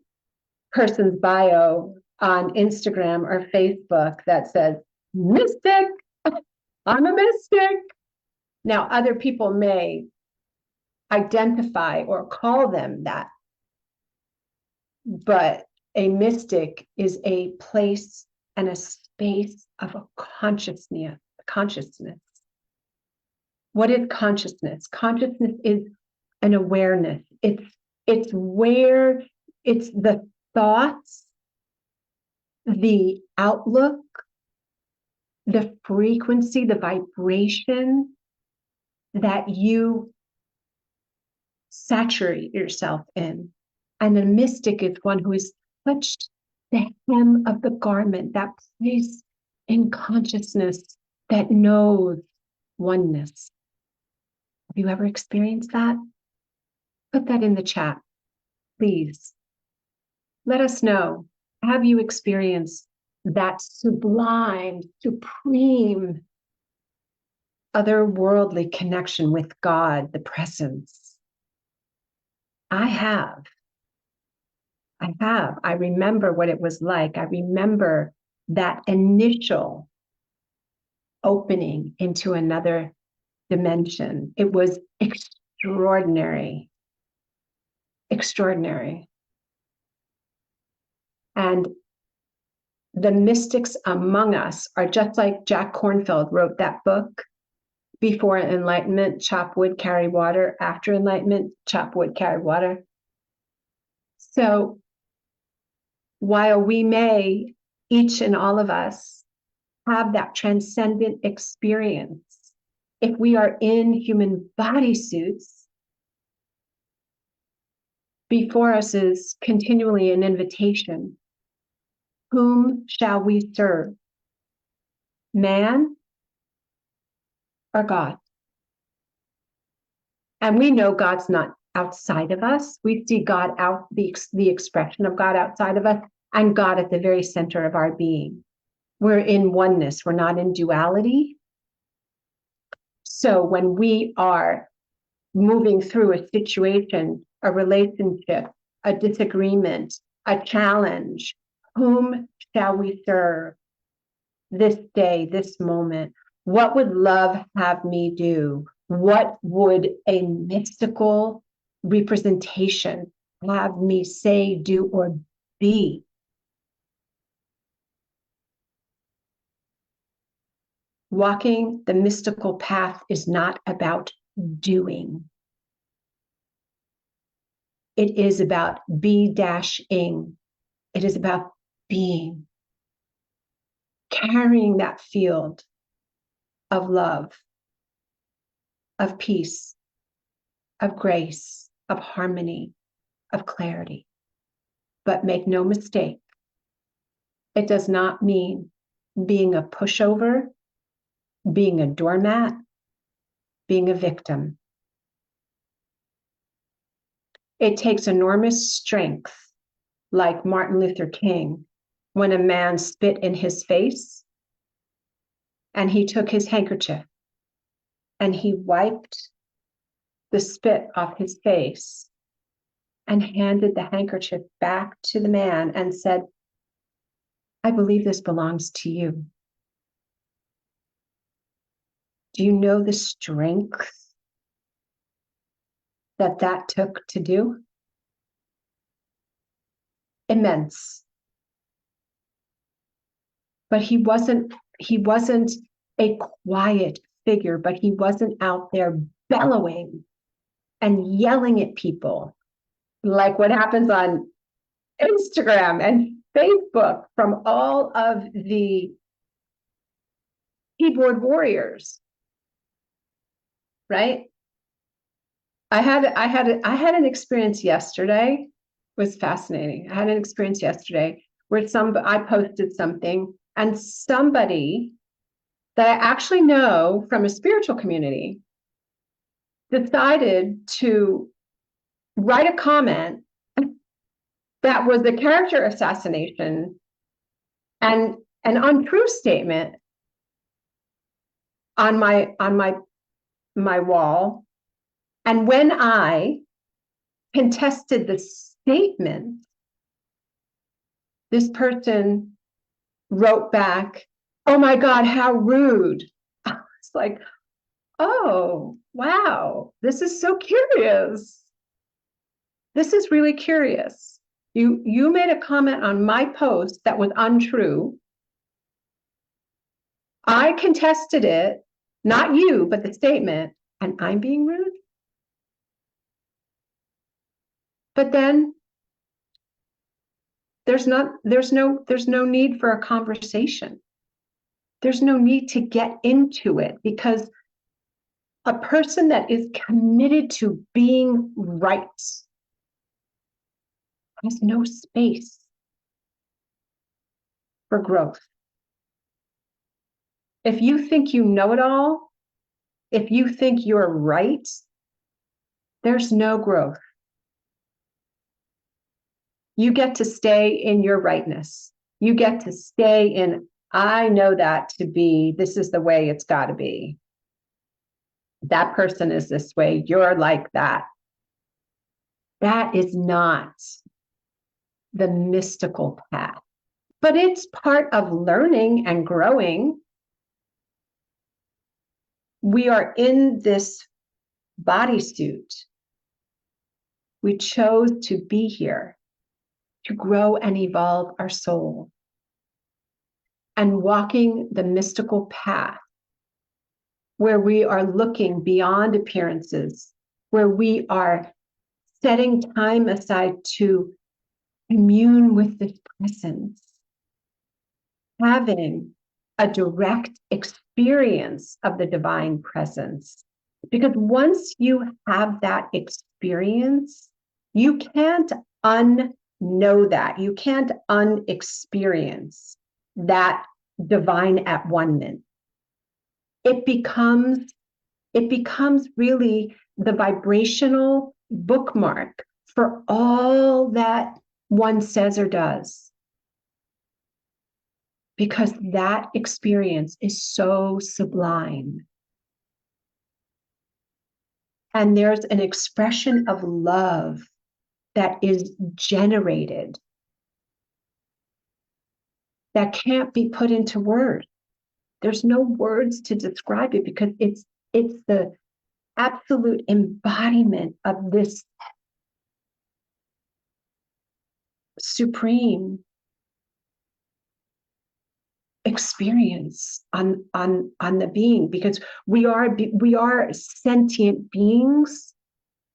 person's bio on Instagram or Facebook that says, mystic, I'm a mystic. Now, other people may identify or call them that, but a mystic is a place and a space of a consciousness. What is consciousness? Consciousness is an awareness. It's where it's the thoughts, the outlook, the frequency, the vibration that you saturate yourself in. And a mystic is one who has touched the hem of the garment, that place in consciousness that knows oneness. Have you ever experienced that? Put that in the chat, please. Let us know. Have you experienced that sublime, supreme, otherworldly connection with God, the presence? I have. I remember what it was like. I remember that initial opening into another dimension. It was extraordinary. Extraordinary. And the mystics among us are just like Jack Kornfield wrote that book, Before Enlightenment, Chop Wood, Carry Water. After Enlightenment, Chop Wood, Carry Water. So while we may, each and all of us, have that transcendent experience, if we are in human bodysuits, before us is continually an invitation. Whom shall we serve? Man or God? And we know God's not outside of us. We see God out, the expression of God outside of us, and God at the very center of our being. We're in oneness. We're not in duality. So when we are moving through a situation, a relationship, a disagreement, a challenge, whom shall we serve this day, this moment? What would love have me do? What would a mystical representation have me say, do, or be? Walking the mystical path is not about doing. It is about be-ing. It is about being. Carrying that field of love, of peace, of grace, of harmony, of clarity. But make no mistake, it does not mean being a pushover, being a doormat, being a victim. It takes enormous strength, like Martin Luther King, when a man spit in his face and he took his handkerchief and he wiped the spit off his face and handed the handkerchief back to the man and said, I believe this belongs to you. Do you know the strength that took to do? Immense. But he wasn't a quiet figure, but he wasn't out there bellowing and yelling at people like what happens on Instagram and Facebook from all of the keyboard warriors, right? I had an experience yesterday. It was fascinating. I had an experience yesterday where I posted something and somebody that I actually know from a spiritual community decided to write a comment that was a character assassination and an untrue statement on my wall. And when I contested the statement, this person wrote back, "Oh my God, how rude." I was like, oh, wow, this is so curious. This is really curious. You made a comment on my post that was untrue. I contested it, not you, but the statement, and I'm being rude. But then there's no need for a conversation. There's no need to get into it, because a person that is committed to being right has no space for growth. If you think you know it all, if you think you're right, there's no growth. You get to stay in your rightness. You get to stay in, I know that to be, this is the way it's got to be. That person is this way, you're like that. That is not the mystical path, but it's part of learning and growing. We are in this bodysuit. We chose to be here to grow and evolve our soul. And walking the mystical path, where we are looking beyond appearances, where we are setting time aside to commune with the presence, having a direct experience of the divine presence. Because once you have that experience, you can't unknow that. You can't unexperience that divine at one-ment. It becomes really the vibrational bookmark for all that one says or does. Because that experience is so sublime. And there's an expression of love that is generated that can't be put into words. There's no words to describe it, because it's the absolute embodiment of this supreme experience on the being, because we are sentient beings,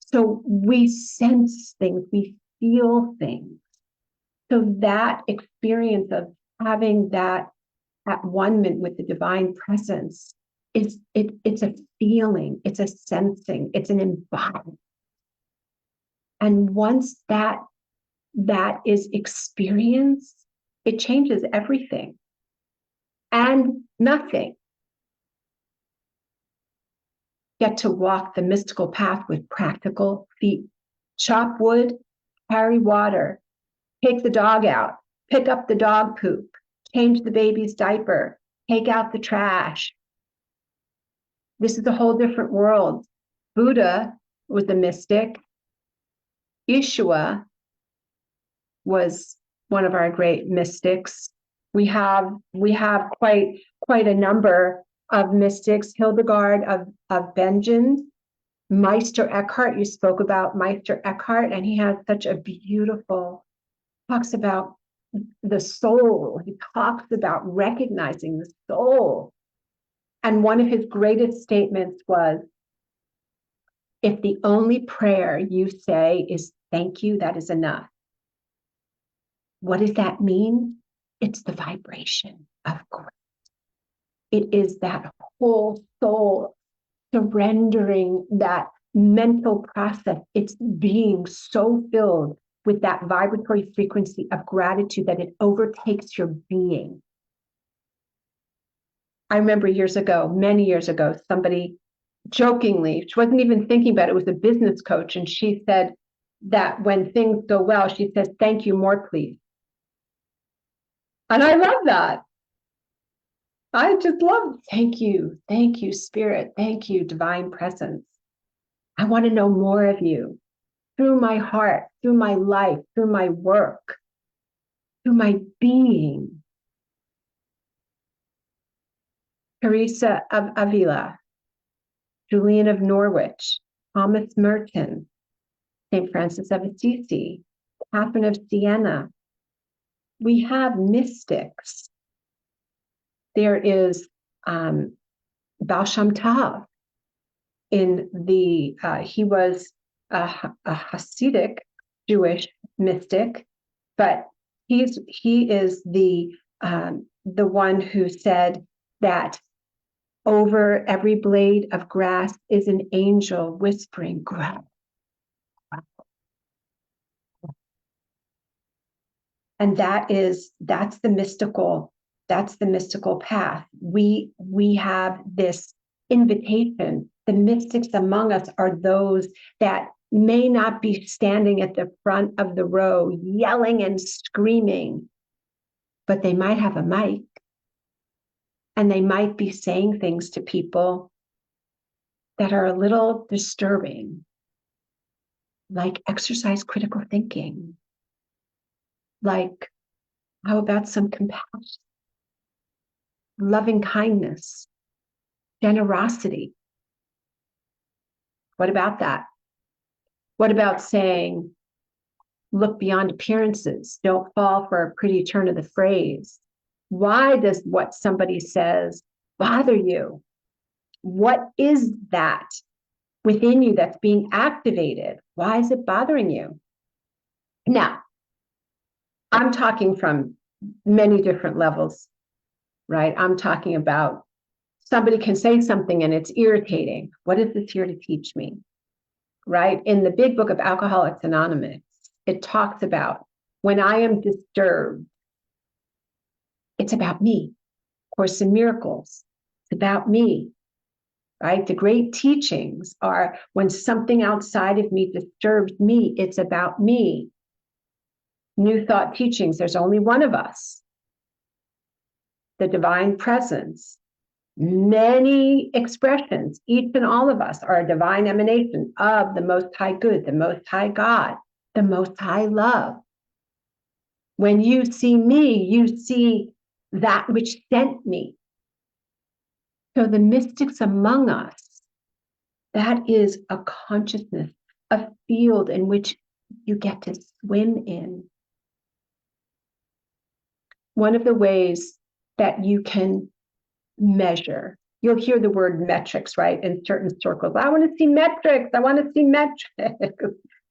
so we sense things, we feel things. So that experience of having that at one-ment with the divine presence it's a feeling, it's a sensing, it's an embodiment. And once that is experienced, it changes everything and nothing. Get to walk the mystical path with practical feet. Chop wood, carry water, take the dog out, pick up the dog poop, change the baby's diaper, take out the trash. This is a whole different world. Buddha was a mystic. Yeshua was one of our great mystics. We have quite a number of mystics. Hildegard of Bingen, Meister Eckhart. You spoke about Meister Eckhart, and he has such a beautiful, talks about the soul. He talks about recognizing the soul. And one of his greatest statements was, if the only prayer you say is thank you, that is enough. What does that mean? It's the vibration of grace. It is that whole soul surrendering that mental process. It's being so filled with that vibratory frequency of gratitude that it overtakes your being. I remember many years ago, somebody jokingly, she wasn't even thinking about it, was a business coach, and she said, that when things go well, she says, "Thank you, more please." And I love that. I just love, thank you, Spirit, thank you, divine presence. I want to know more of you through my heart, through my life, through my work, through my being. Teresa of Avila, Julian of Norwich, Thomas Merton, St. Francis of Assisi, Catherine of Siena. We have mystics. There is Baal Shem Tov. He was a Hasidic Jewish mystic, but he is the one who said that over every blade of grass is an angel whispering, "Grow." And that's the mystical path. We have this invitation. The mystics among us are those that may not be standing at the front of the row yelling and screaming, but they might have a mic and they might be saying things to people that are a little disturbing, like exercise critical thinking, like how about some compassion, loving kindness, generosity? What about that? What about saying, look beyond appearances, don't fall for a pretty turn of the phrase? Why does what somebody says bother you? What is that within you that's being activated? Why is it bothering you? Now, I'm talking from many different levels, right? I'm talking about somebody can say something and it's irritating. What is this here to teach me? Right? In the big book of Alcoholics Anonymous, it talks about when I am disturbed, it's about me. Course in Miracles, it's about me, right? The great teachings are when something outside of me disturbs me, it's about me. New Thought teachings, there's only one of us, the divine presence. Many expressions, each and all of us are a divine emanation of the Most High Good, the Most High God, the Most High Love. When you see me, you see that which sent me. So the mystics among us, that is a consciousness, a field in which you get to swim in. One of the ways that you can measure, you'll hear the word metrics, right? In certain circles. I want to see metrics. I want to see metrics.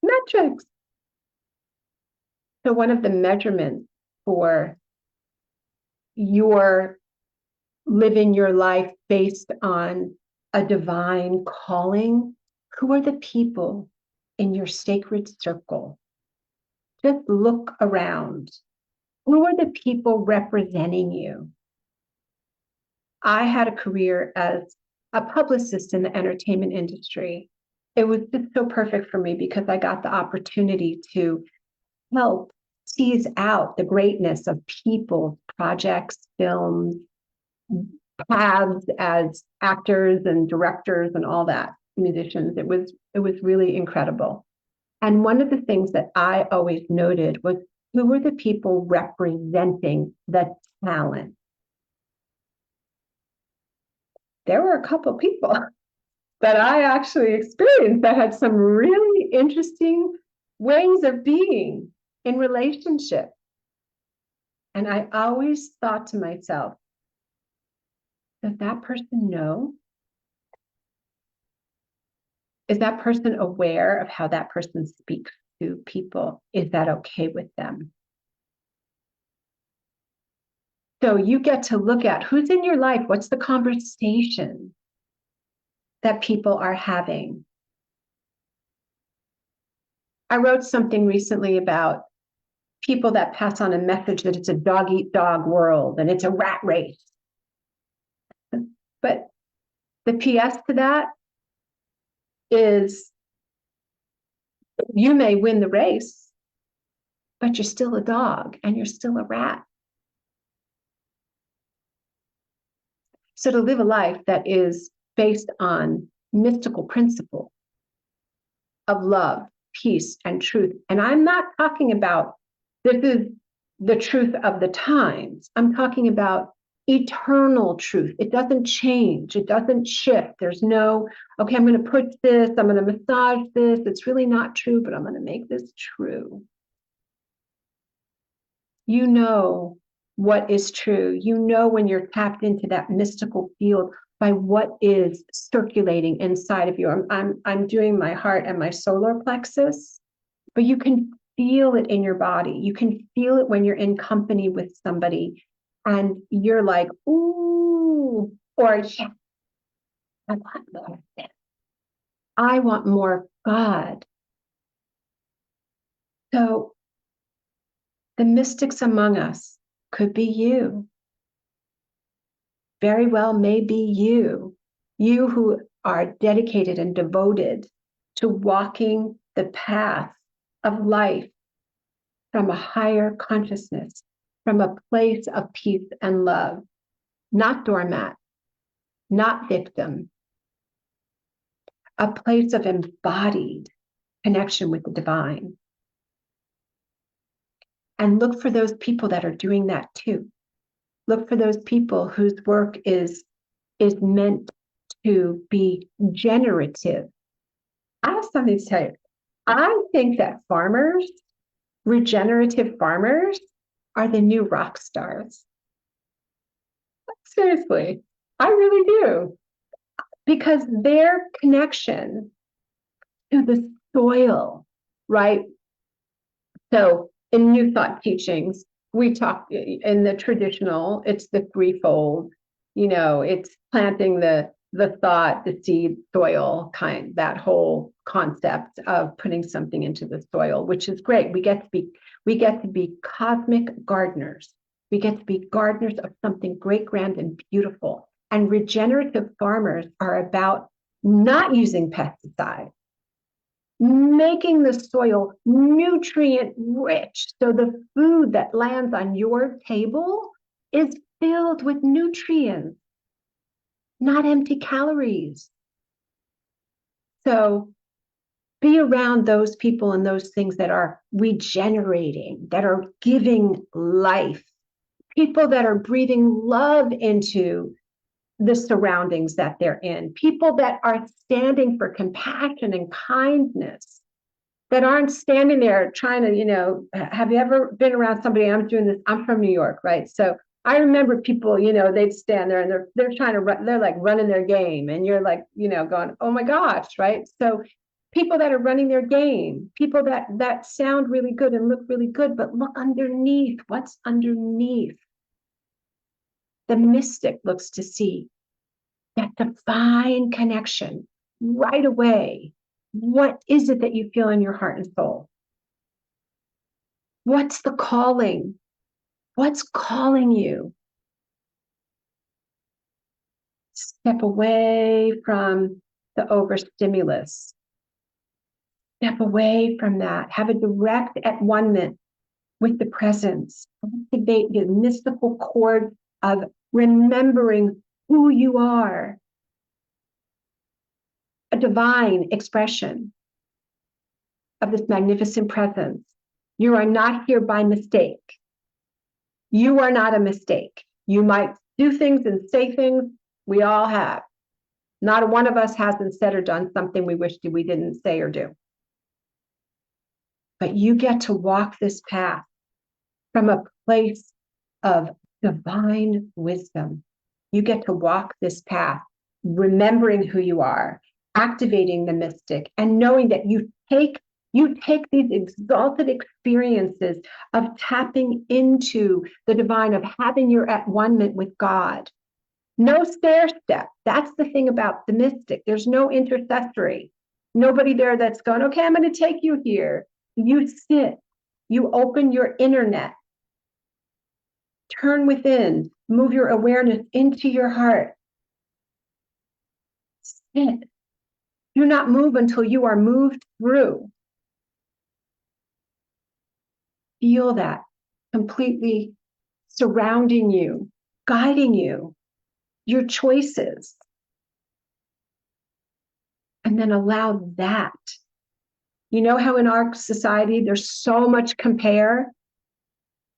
Metrics. So one of the measurements for your living your life based on a divine calling, who are the people in your sacred circle? Just look around. Who are the people representing you? I had a career as a publicist in the entertainment industry. It was just so perfect for me because I got the opportunity to help tease out the greatness of people, projects, films, paths as actors and directors and all that, musicians. It was really incredible. And one of the things that I always noted was who were the people representing the talent? There were a couple people that I actually experienced that had some really interesting ways of being in relationship. And I always thought to myself, does that person know? Is that person aware of how that person speaks to people? Is that okay with them? So you get to look at who's in your life. What's the conversation that people are having? I wrote something recently about people that pass on a message that it's a dog-eat-dog world and it's a rat race. But the PS to that is You may win the race, but you're still a dog and you're still a rat. So to live a life that is based on mystical principle of love, peace, and truth. And I'm not talking about this is the truth of the times. I'm talking about eternal truth. It doesn't change. It doesn't shift. There's no, okay, I'm going to push this. I'm going to massage this. It's really not true, but I'm going to make this true. You know what is true. You know when you're tapped into that mystical field by what is circulating inside of you. I'm doing my heart and my solar plexus, but you can feel it in your body. You can feel it when you're in company with somebody and you're like, ooh, or yeah, I want more of this. I want more of God. So the mystics among us could be you. Very well may be you. You who are dedicated and devoted to walking the path of life from a higher consciousness, from a place of peace and love, not doormat, not victim, a place of embodied connection with the divine. And look for those people that are doing that too. Look for those people whose work is meant to be generative. I have something to tell you. I think that farmers, regenerative farmers, are the new rock stars. Seriously, I really do. Because their connection to the soil, right? So in New Thought teachings, we talk in the traditional, it's the threefold, it's planting the thought, the seed, soil kind, that whole concept of putting something into the soil, which is great. We get to be cosmic gardeners. We get to be gardeners of something great, grand, and beautiful. And regenerative farmers are about not using pesticides, making the soil nutrient rich. So the food that lands on your table is filled with nutrients, not empty calories. So be around those people and those things that are regenerating, that are giving life, people that are breathing love into the surroundings that they're in, people that are standing for compassion and kindness, that aren't standing there trying to, have you ever been around somebody? I'm doing this, I'm from New York, right? So I remember people, they'd stand there and they're trying to run, they're like running their game, and you're like, going, oh my gosh, right? So people that are running their game, people that sound really good and look really good, but look underneath. What's underneath? The mystic looks to see that divine connection right away. What is it that you feel in your heart and soul? What's the calling? What's calling you? Step away from the overstimulus. Step away from that. Have a direct at one-ment with the presence. Activate the mystical chord of remembering who you are. A divine expression of this magnificent presence. You are not here by mistake. You are not a mistake. You might do things and say things. We all have. Not one of us hasn't said or done something we wished we didn't say or do. But you get to walk this path from a place of divine wisdom. You get to walk this path, remembering who you are, activating the mystic, and knowing that you take these exalted experiences of tapping into the divine, of having your at one-ment with God. No stair step. That's the thing about the mystic. There's no intercessory. Nobody there that's going, okay, I'm going to take you here. You sit. You open your internet. Turn within. Move your awareness into your heart. Sit. Do not move until you are moved through. feel that completely surrounding you, guiding you, your choices. And then allow that. You know how in our society, there's so much compare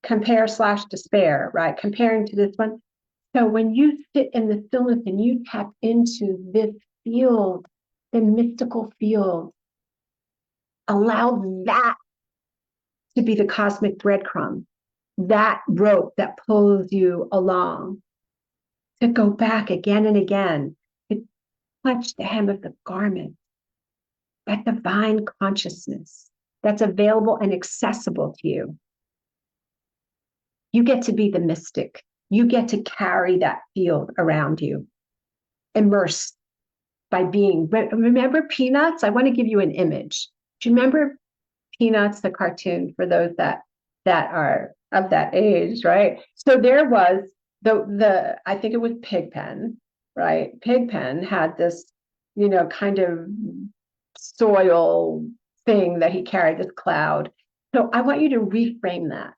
/ despair, right? Comparing to this one. So when you sit in the stillness and you tap into this field, the mystical field, allow that to be the cosmic breadcrumb, that rope that pulls you along, to go back again and again, to touch the hem of the garment, that divine consciousness that's available and accessible to you. You get to be the mystic. You get to carry that field around you, immersed by being. Remember Peanuts? I want to give you an image. Do you remember Peanuts, the cartoon, for those that are of that age, right? So there was the I think it was Pigpen, right? Pigpen had this, kind of soil thing that he carried, this cloud. So I want you to reframe that.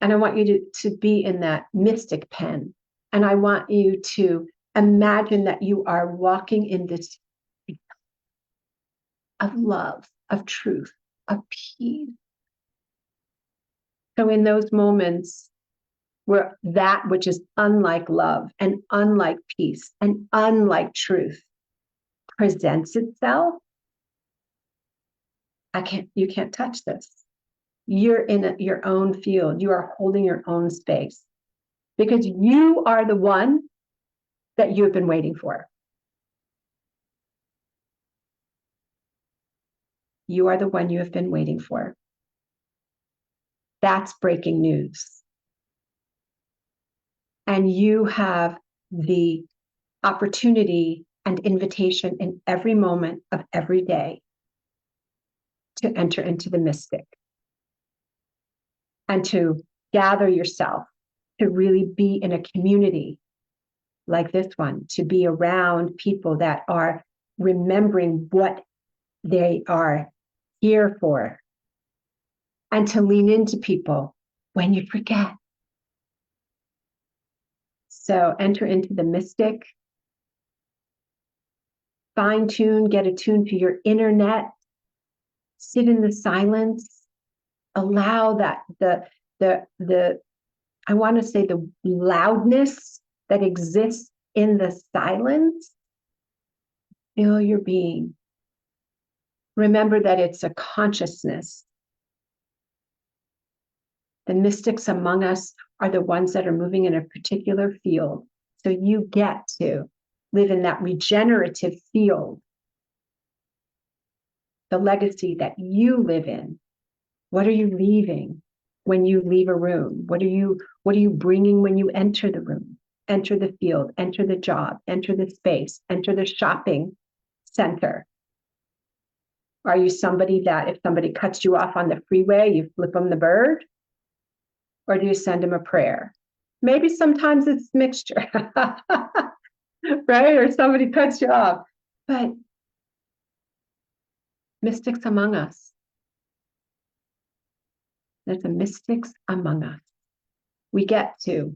And I want you to be in that mystic pen. And I want you to imagine that you are walking in this of love, of truth, of peace. So in those moments where that which is unlike love and unlike peace and unlike truth presents itself, you can't touch this. You're in your own field. You are holding your own space because you are the one that you've been waiting for. You are the one you have been waiting for. That's breaking news. And you have the opportunity and invitation in every moment of every day to enter into the mystic and to gather yourself, to really be in a community like this one, to be around people that are remembering what they are here for, and to lean into people when you forget. So enter into the mystic, fine tune, get attuned to your internet, sit in the silence, allow that the I want to say the loudness that exists in the silence, feel your being. Remember that it's a consciousness. The mystics among us are the ones that are moving in a particular field. So you get to live in that regenerative field, the legacy that you live in. What are you leaving when you leave a room? What are you bringing when you enter the room? Enter the field, enter the job, enter the space, enter the shopping center. Are you somebody that if somebody cuts you off on the freeway, you flip them the bird? Or do you send them a prayer? Maybe sometimes it's mixture, right? Or somebody cuts you off. But mystics among us. There's a mystics among us. We get to,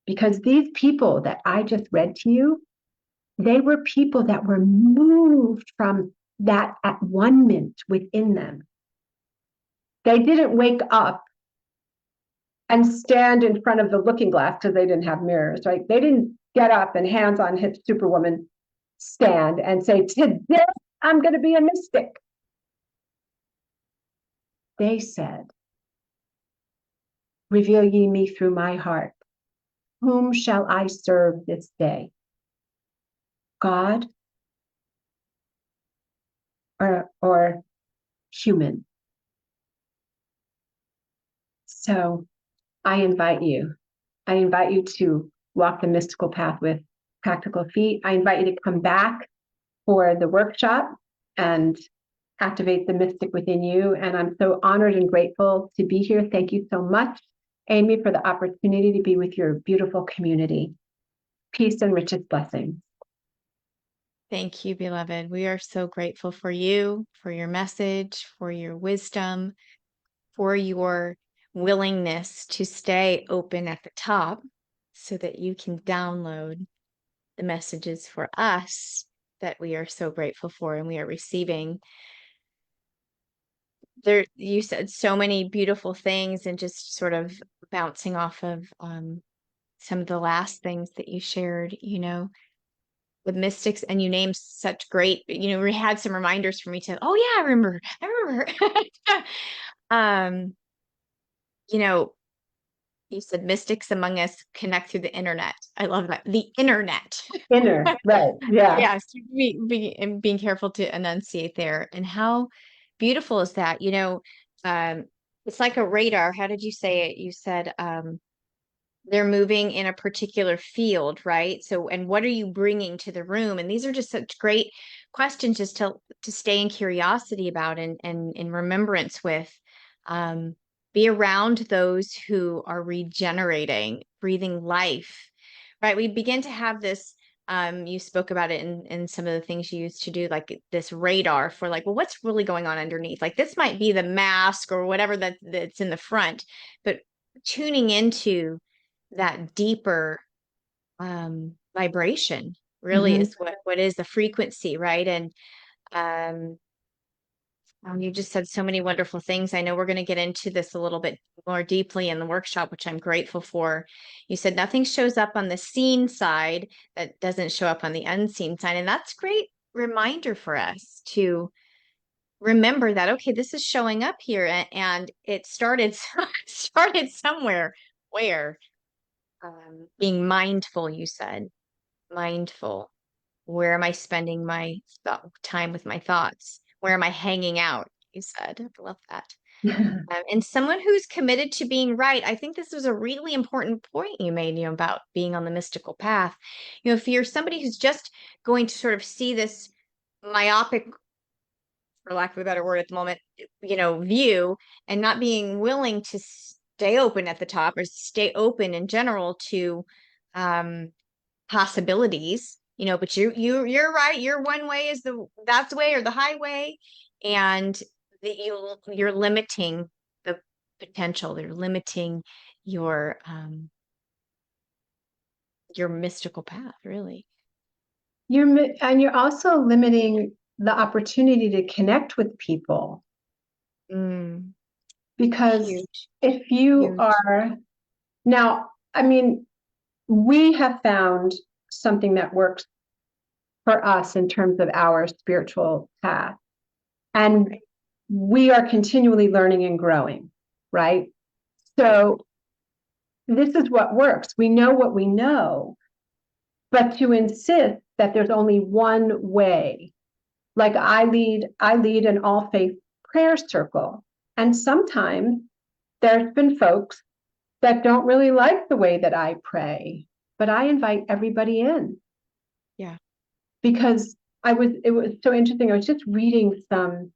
because these people that I just read to you, they were people that were moved from that at one mint within them. They didn't wake up and stand in front of the looking glass because they didn't have mirrors, right? They didn't get up and hands on hips Superwoman stand and say, today I'm going to be a mystic. They said, reveal ye me through my heart. Whom shall I serve this day? God or human? So I invite you to walk the mystical path with practical feet. I invite you to come back for the workshop and activate the mystic within you. And I'm so honored and grateful to be here. Thank you so much, Amy, for the opportunity to be with your beautiful community. Peace and richest blessings. Thank you, beloved. We are so grateful for you, for your message, for your wisdom. for your willingness to stay open at the top so that you can download the messages for us that we are so grateful for and we are receiving. There, you said so many beautiful things, and just sort of bouncing off of some of the last things that you shared, with mystics, and you named such great, we had some reminders for me to, oh yeah, I remember. um, you know, you said mystics among us connect through the internet. I love that. The internet. Inner, right. Yeah. Yes, and being careful to enunciate there. And how beautiful is that? It's like a radar. How did you say it? You said they're moving in a particular field, right? So, and what are you bringing to the room? And these are just such great questions just to stay in curiosity about, and in remembrance with. Be around those who are regenerating, breathing life, right? We begin to have this. You spoke about it in some of the things you used to do, like this radar for like, well, what's really going on underneath? Like this might be the mask or whatever that's in the front, but tuning into that deeper vibration really Mhm. is what is the frequency, right? And you just said so many wonderful things. I know we're going to get into this a little bit more deeply in the workshop, which I'm grateful for. You said nothing shows up on the seen side that doesn't show up on the unseen side. And that's a great reminder for us to remember that, okay, this is showing up here, and it started started somewhere. Where? Being mindful, you said. Mindful. Where am I spending my time with my thoughts? Where am I hanging out? You said. I love that. And someone who's committed to being right. I think this was a really important point you made, about being on the mystical path. If you're somebody who's just going to sort of see this myopic, for lack of a better word at the moment, view, and not being willing to stay open at the top, or stay open in general to possibilities, but you're right. Your one way is that's the way, or the highway, and you're limiting the potential. You're limiting your mystical path, really. You're also limiting the opportunity to connect with people, because Huge. if you Huge. are now, I mean, we have found something that works for us in terms of our spiritual path, and Right. we are continually learning and growing, right? So this is what works. We know what we know, but to insist that there's only one way. Like I lead an all faith prayer circle, and sometimes there's been folks that don't really like the way that I pray, but I invite everybody in. Yeah. Because it was so interesting. I was just reading some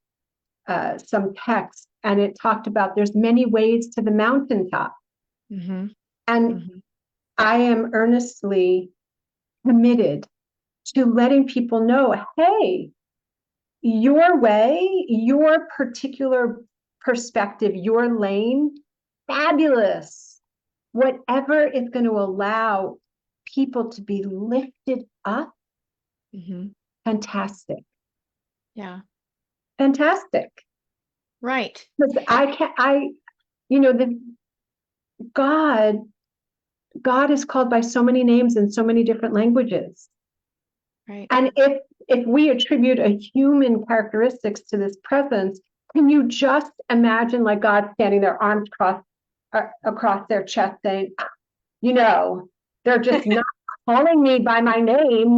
text, and it talked about there's many ways to the mountaintop. Mm-hmm. And Mm-hmm. I am earnestly committed to letting people know, hey, your way, your particular perspective, your lane, fabulous. Whatever is going to allow people to be lifted up, fantastic. Yeah. Fantastic. Right. Because God is called by so many names in so many different languages. Right. And if we attribute a human characteristics to this presence, can you just imagine like God standing there, arms crossed across their chest, saying, they're just not calling me by my name.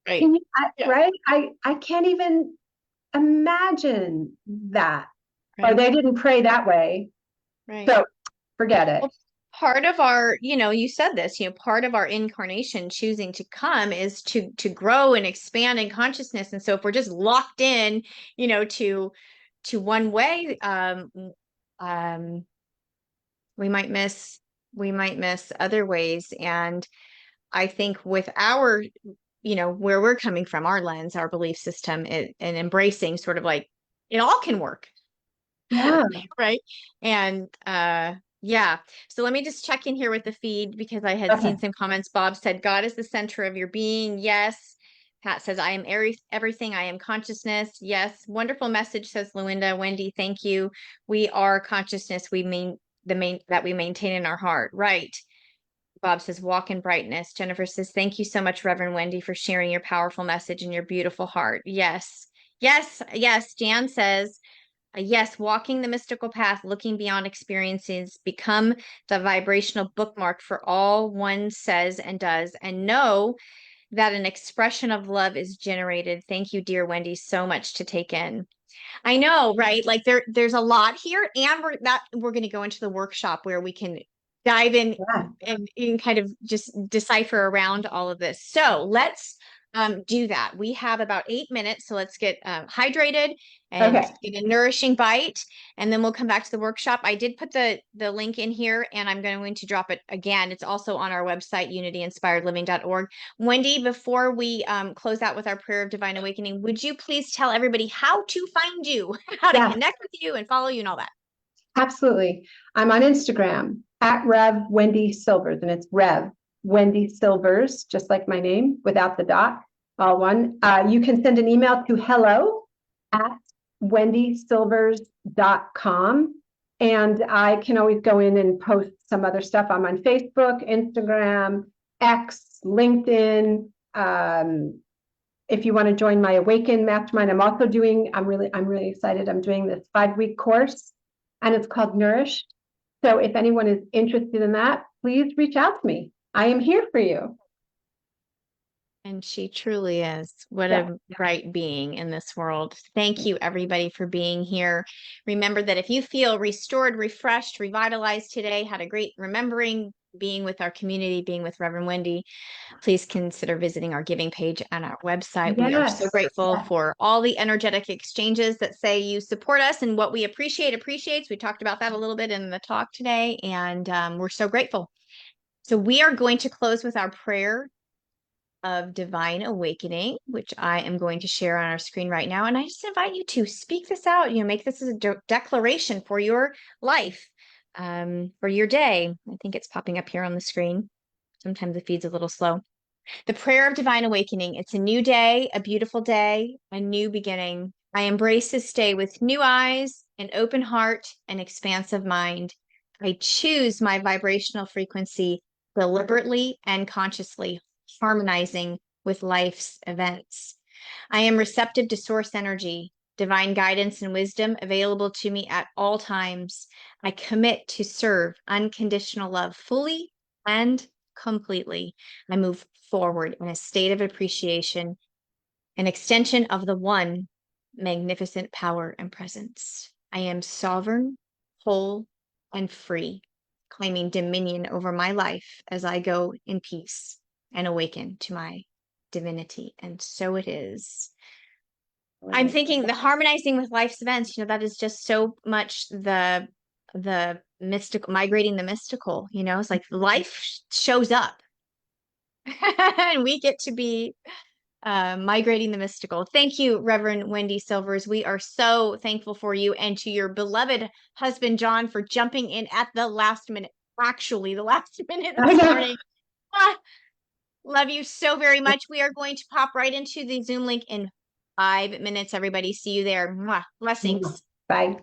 Right. Right? I can't even imagine that. Right. Or they didn't pray that way. Right. So forget it. Well, part of our, you said this, part of our incarnation choosing to come is to grow and expand in consciousness. And so if we're just locked in, to one way, we might miss other ways. And I think with our, where we're coming from, our lens, our belief system, and embracing sort of like it all can work. Yeah. Right. And yeah. So let me just check in here with the feed because I had seen some comments. Bob said, God is the center of your being. Yes. Pat says, I am everything. I am consciousness. Yes. Wonderful message, says Luinda. Wendy, thank you. We are consciousness. We mean that we maintain in our heart. Right. Bob says, walk in brightness. Jennifer says, thank you so much, Reverend Wendy, for sharing your powerful message and your beautiful heart. Yes. Yes. Yes. Jan says, yes, walking the mystical path, looking beyond experiences, become the vibrational bookmark for all one says and does, and know that an expression of love is generated. Thank you, dear Wendy, so much to take in. I know, right? Like there's a lot here, and we're going to go into the workshop where we can dive in and kind of just decipher around all of this. So let's do that. We have about 8 minutes, so let's get hydrated and get a nourishing bite, and then we'll come back to the workshop. I did put the link in here, and I'm going to drop it again. It's also on our website, unityinspiredliving.org. Wendy, before we close out with our prayer of divine awakening, would you please tell everybody how to find you, how to connect with you and follow you and all that? Absolutely. I'm on Instagram at Rev Wendy Silvers, and it's Rev Wendy Silvers, just like my name, without the dot, all one. You can send an email to hello@wendysilvers.com. And I can always go in and post some other stuff. I'm on Facebook, Instagram, X, LinkedIn. If you want to join my Awaken Mastermind, I'm really excited. I'm doing this 5-week course, and it's called Nourished. So if anyone is interested in that, please reach out to me. I am here for you. And she truly is. What a bright being in this world. Thank you, everybody, for being here. Remember that if you feel restored, refreshed, revitalized today, had a great remembering being with our community, being with Reverend Wendy, please consider visiting our giving page on our website. We are so grateful for all the energetic exchanges that say you support us, and what we appreciates. We talked about that a little bit in the talk today, and we're so grateful. So we are going to close with our prayer of divine awakening, which I am going to share on our screen right now. And I just invite you to speak this out, make this as a declaration for your life, for your day. I think it's popping up here on the screen. Sometimes the feed's a little slow. The prayer of divine awakening. It's a new day, a beautiful day, a new beginning. I embrace this day with new eyes, an open heart, an expansive mind. I choose my vibrational frequency deliberately and consciously, harmonizing with life's events. I am receptive to source energy, divine guidance and wisdom available to me at all times. I commit to serve unconditional love fully and completely. I move forward in a state of appreciation, an extension of the one magnificent power and presence. I am sovereign, whole, and free, claiming dominion over my life as I go in peace and awaken to my divinity. And so it is. I'm thinking the harmonizing with life's events, that is just so much the mystical, migrating the mystical, it's like life shows up and we get to be migrating the mystical. Thank you, Reverend Wendy Silvers. We are so thankful for you, and to your beloved husband, John, for jumping in at the last minute, actually the last minute this morning. Love you so very much. We are going to pop right into the Zoom link in 5 minutes, everybody. See you there. Mwah. Blessings. Bye.